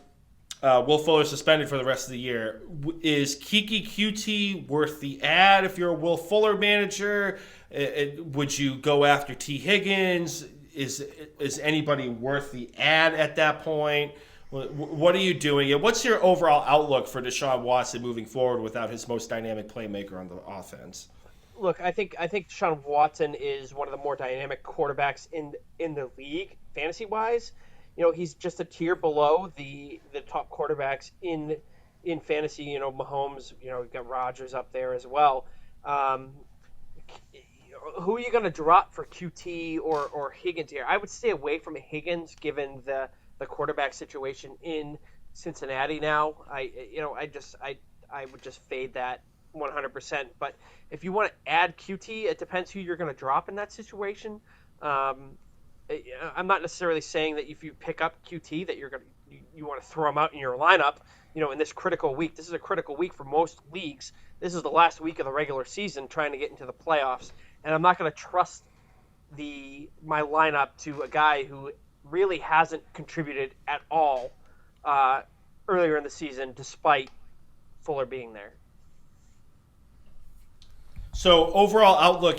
Will Fuller suspended for the rest of the year. Is Kiki QT worth the ad if you're a Will Fuller manager? Would you go after T. Higgins? Is anybody worth the ad at that point? What are you doing? What's your overall outlook for Deshaun Watson moving forward without his most dynamic playmaker on the offense? Look, I think Deshaun Watson is one of the more dynamic quarterbacks in the league, fantasy wise. He's just a tier below the top quarterbacks in fantasy. Mahomes. You've got Rodgers up there as well. Who are you going to drop for QT or Higgins here? I would stay away from Higgins given the quarterback situation in Cincinnati now. I would just fade that 100%. But if you want to add QT, it depends who you're going to drop in that situation. I'm not necessarily saying that if you pick up QT that you want to throw him out in your lineup. In this critical week. This is a critical week for most leagues. This is the last week of the regular season, trying to get into the playoffs, and I'm not going to trust my lineup to a guy who really hasn't contributed at all earlier in the season, despite Fuller being there. So overall outlook,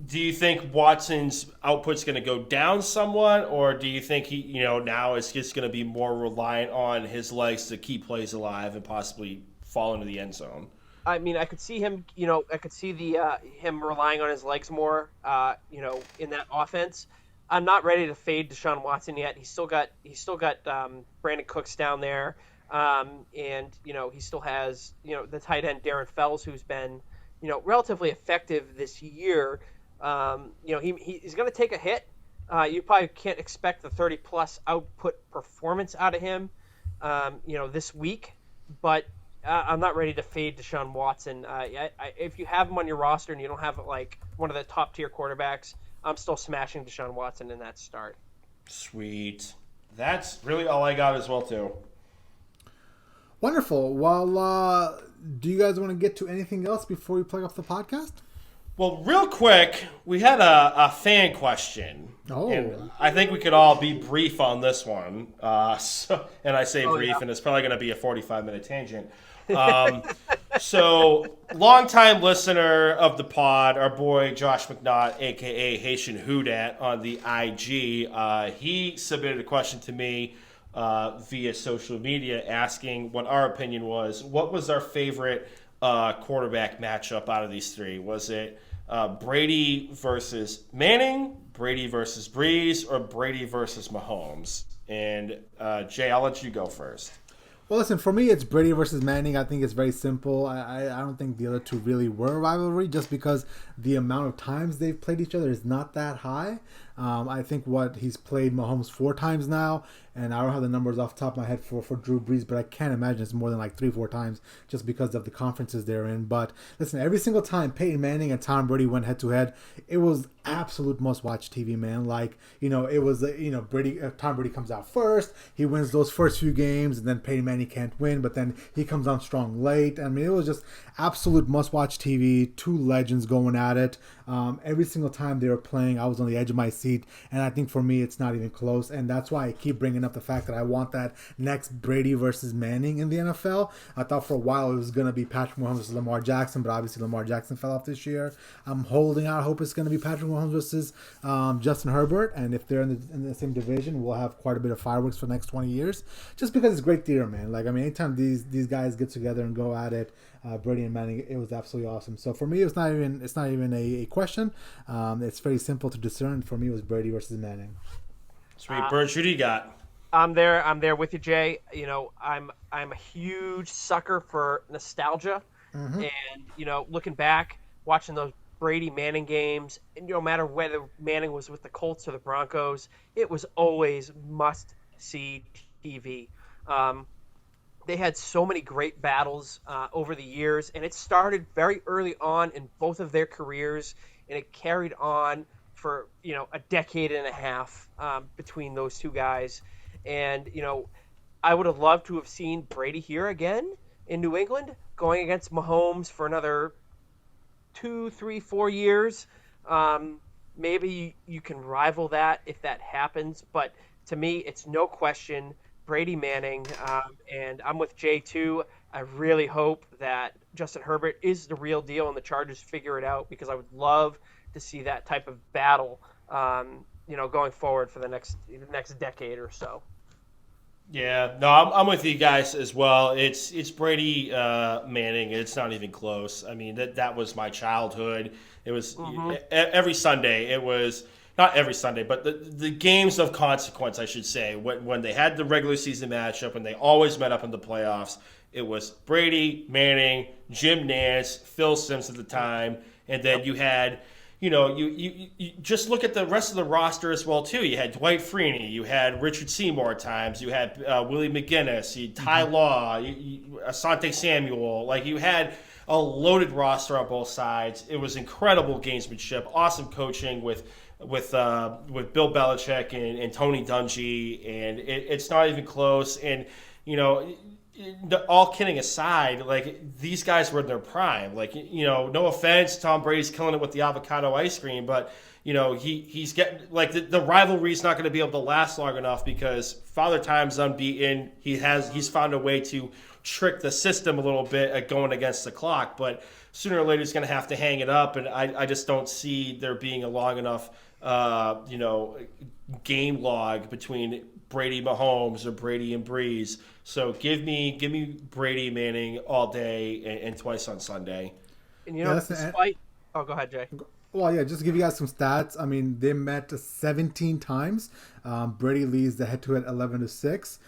do you think Watson's output's going to go down somewhat, or do you think he, now is just going to be more reliant on his legs to keep plays alive and possibly fall into the end zone? I mean, I could see him, I could see him relying on his legs more, in that offense. I'm not ready to fade Deshaun Watson yet. He's still got Brandon Cooks down there, and he still has the tight end Darren Fells, who's been relatively effective this year. He's going to take a hit. You probably can't expect the 30-plus output performance out of him, this week. But I'm not ready to fade Deshaun Watson. If you have him on your roster and you don't have like one of the top-tier quarterbacks, I'm still smashing Deshaun Watson in that start. Sweet. That's really all I got as well, too. Wonderful. Well, do you guys want to get to anything else before we play off the podcast? Well, real quick, we had a fan question. Oh. And I think we could all be brief on this one. And I say brief, and it's probably going to be a 45-minute tangent. So, longtime listener of the pod, our boy Josh McNaught, a.k.a. Haitian Houdat on the IG, he submitted a question to me via social media asking what our opinion was. What was our favorite quarterback matchup out of these three? Was it Brady versus Manning, Brady versus Breeze, or Brady versus Mahomes? And Jay, I'll let you go first. Well, listen, for me, it's Brady versus Manning. I think it's very simple. I don't think the other two really were a rivalry just because the amount of times they've played each other is not that high. I think he's played Mahomes 4 times now, and I don't have the numbers off the top of my head for Drew Brees, but I can't imagine it's more than like 3-4 times just because of the conferences they're in. But listen, every single time Peyton Manning and Tom Brady went head to head, it was absolute must-watch TV, man. Like, it was, Tom Brady comes out first, he wins those first few games, and then Peyton Manning can't win, but then he comes on strong late. I mean, it was just absolute must-watch TV, 2 legends going at it. Every single time they were playing, I was on the edge of my seat, and I think for me, it's not even close, and that's why I keep bringing up the fact that I want that next Brady versus Manning in the NFL. I thought for a while it was going to be Patrick Mahomes versus Lamar Jackson, but obviously Lamar Jackson fell off this year. I'm holding out hope it's going to be Patrick Mahomes versus Justin Herbert, and if they're in the same division, we'll have quite a bit of fireworks for the next 20 years, just because it's great theater, man. Like, I mean, anytime these guys get together and go at it, Brady and Manning, it was absolutely awesome. So for me, it's not even a question. It's very simple to discern. For me, it was Brady versus Manning. Sweet. Bird, who do you got? I'm there with you, Jay. I'm a huge sucker for nostalgia, and looking back, watching those Brady Manning games, and no matter whether Manning was with the Colts or the Broncos, it was always must see TV. They had so many great battles over the years, and it started very early on in both of their careers, and it carried on for a decade and a half between those two guys. And I would have loved to have seen Brady here again in New England, going against Mahomes for another 2, 3, 4 years. Maybe you can rival that if that happens, but to me, it's no question Brady Manning, and I'm with Jay too. I really hope that Justin Herbert is the real deal and the Chargers figure it out, because I would love to see that type of battle, going forward for the next decade or so. Yeah, no, I'm with you guys as well. It's Brady Manning. It's not even close. I mean, that was my childhood. It was every Sunday. It was not every Sunday, but the games of consequence, I should say, when they had the regular season matchup and they always met up in the playoffs. It was Brady, Manning, Jim Nantz, Phil Simms at the time, and then you had. You just look at the rest of the roster as well too. You had Dwight Freeney, you had Richard Seymour at times, you had Willie McGinnis, you had Ty Law, Asante Samuel. Like, you had a loaded roster on both sides. It was incredible gamesmanship, awesome coaching with Bill Belichick and Tony Dungy, and it's not even close. And all kidding aside, like, these guys were in their prime. Like, no offense, Tom Brady's killing it with the avocado ice cream, but he's getting, like, the rivalry's not going to be able to last long enough because Father Time's unbeaten. He's found a way to trick the system a little bit at going against the clock, but sooner or later he's going to have to hang it up, and I just don't see there being a long enough game log between Brady Mahomes or Brady and Breeze. So give me Brady Manning all day and twice on Sunday. And despite go ahead, Jay. Well, yeah, just to give you guys some stats. I mean, they met 17 times. Brady leads the head-to-head 11-6.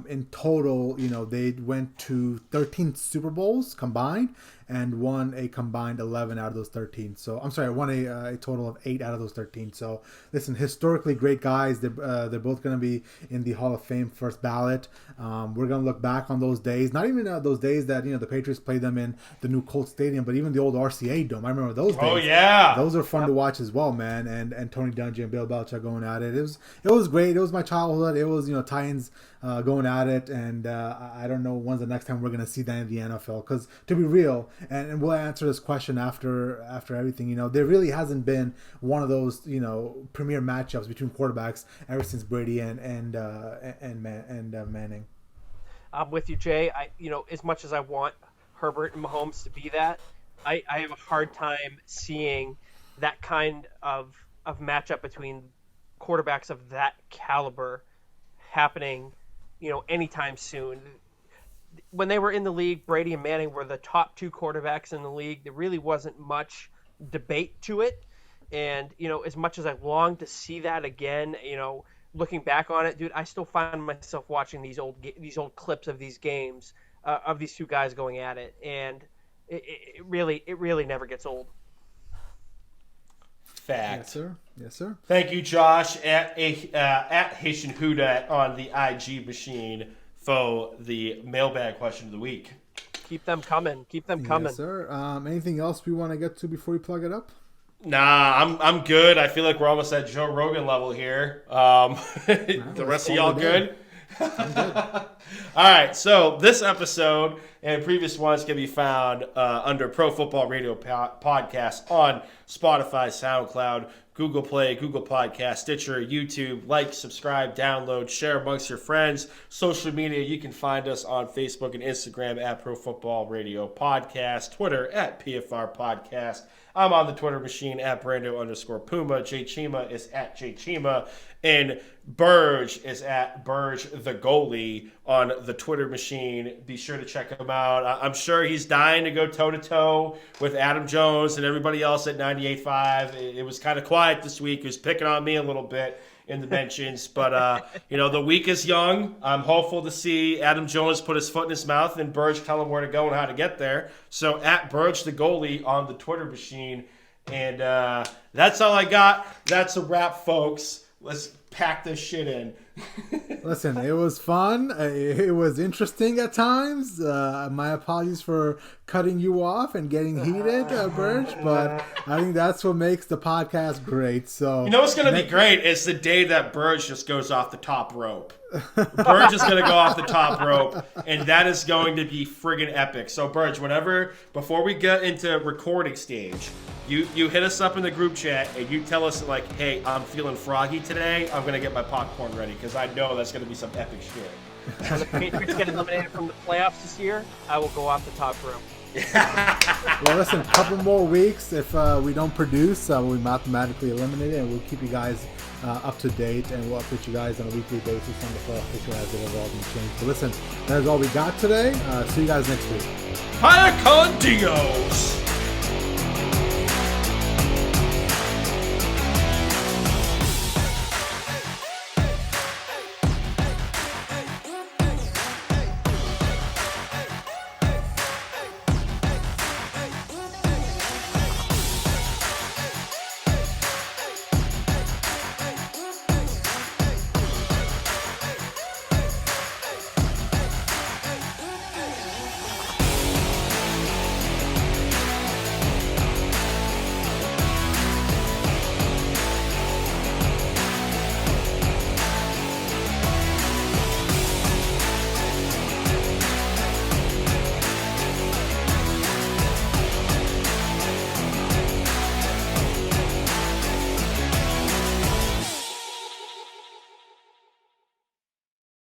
In total, they went to 13 Super Bowls combined and won a combined 11 out of those 13. So, I'm sorry, won a total of 8 out of those 13. So, listen, historically great guys. They're both going to be in the Hall of Fame first ballot. We're going to look back on those days. Not even those days that, the Patriots played them in the new Colts Stadium, but even the old RCA Dome. I remember those days. Oh, yeah. Those are fun to watch as well, man. And Tony Dungy and Bill Belichick going at it. It was great. It was my childhood. It was, Titans going at it. And I don't know when's the next time we're going to see that in the NFL. Because to be real, and we'll answer this question after everything, there really hasn't been one of those, premier matchups between quarterbacks ever since Brady and Manning. I'm with you, Jay. As much as I want Herbert and Mahomes to be that, I have a hard time seeing that kind of matchup between quarterbacks of that caliber happening, anytime soon. When they were in the league, Brady and Manning were the top 2 quarterbacks in the league. There really wasn't much debate to it. And, as much as I long to see that again, looking back on it, dude, I still find myself watching these old clips of these games of these two guys going at it. And it really never gets old. Fact. Yes, sir. Thank you, Josh, at Haitian Houdat on the IG machine for the mailbag question of the week. Keep them coming. Yes, sir. Anything else we want to get to before we plug it up? Nah, I'm good. I feel like we're almost at Joe Rogan level here. The rest of y'all good? I'm good. All right, so this episode and previous ones can be found under Pro Football Radio Podcast on Spotify, SoundCloud, Google Play, Google Podcast, Stitcher, YouTube. Like, subscribe, download, share amongst your friends. Social media, you can find us on Facebook and Instagram at Pro Football Radio Podcast, Twitter at PFR Podcast. I'm on the Twitter machine at Brando_Puma. Jay Cheema is at Jay Cheema. And Burge is at Burge the Goalie on the Twitter machine. Be sure to check him out. I'm sure he's dying to go toe-to-toe with Adam Jones and everybody else at 98.5. It was kind of quiet this week. He was picking on me a little bit in the mentions. But, the week is young. I'm hopeful to see Adam Jones put his foot in his mouth and Burge tell him where to go and how to get there. So at Burge the Goalie on the Twitter machine. And that's all I got. That's a wrap, folks. Let's pack this shit in. Listen, it was fun. It was interesting at times. My apologies for cutting you off and getting heated, Burge, but I think that's what makes the podcast great. So you know what's going to be great is the day that Burge just goes off the top rope. Burge is going to go off the top rope, and that is going to be friggin' epic. So, Burge, before we get into recording stage, you hit us up in the group chat, and you tell us, like, hey, I'm feeling froggy today. I'm going to get my popcorn ready, because I know that's going to be some epic shit. When the Patriots get eliminated from the playoffs this year, I will go off the top rope. Well, listen, a couple more weeks. If we don't produce, we'll be mathematically eliminated, and we'll keep you guys up to date, and we'll update you guys on a weekly basis on the playoff picture as it evolves and changes. So listen, that is all we got today. See you guys next week. Hiya con Dios!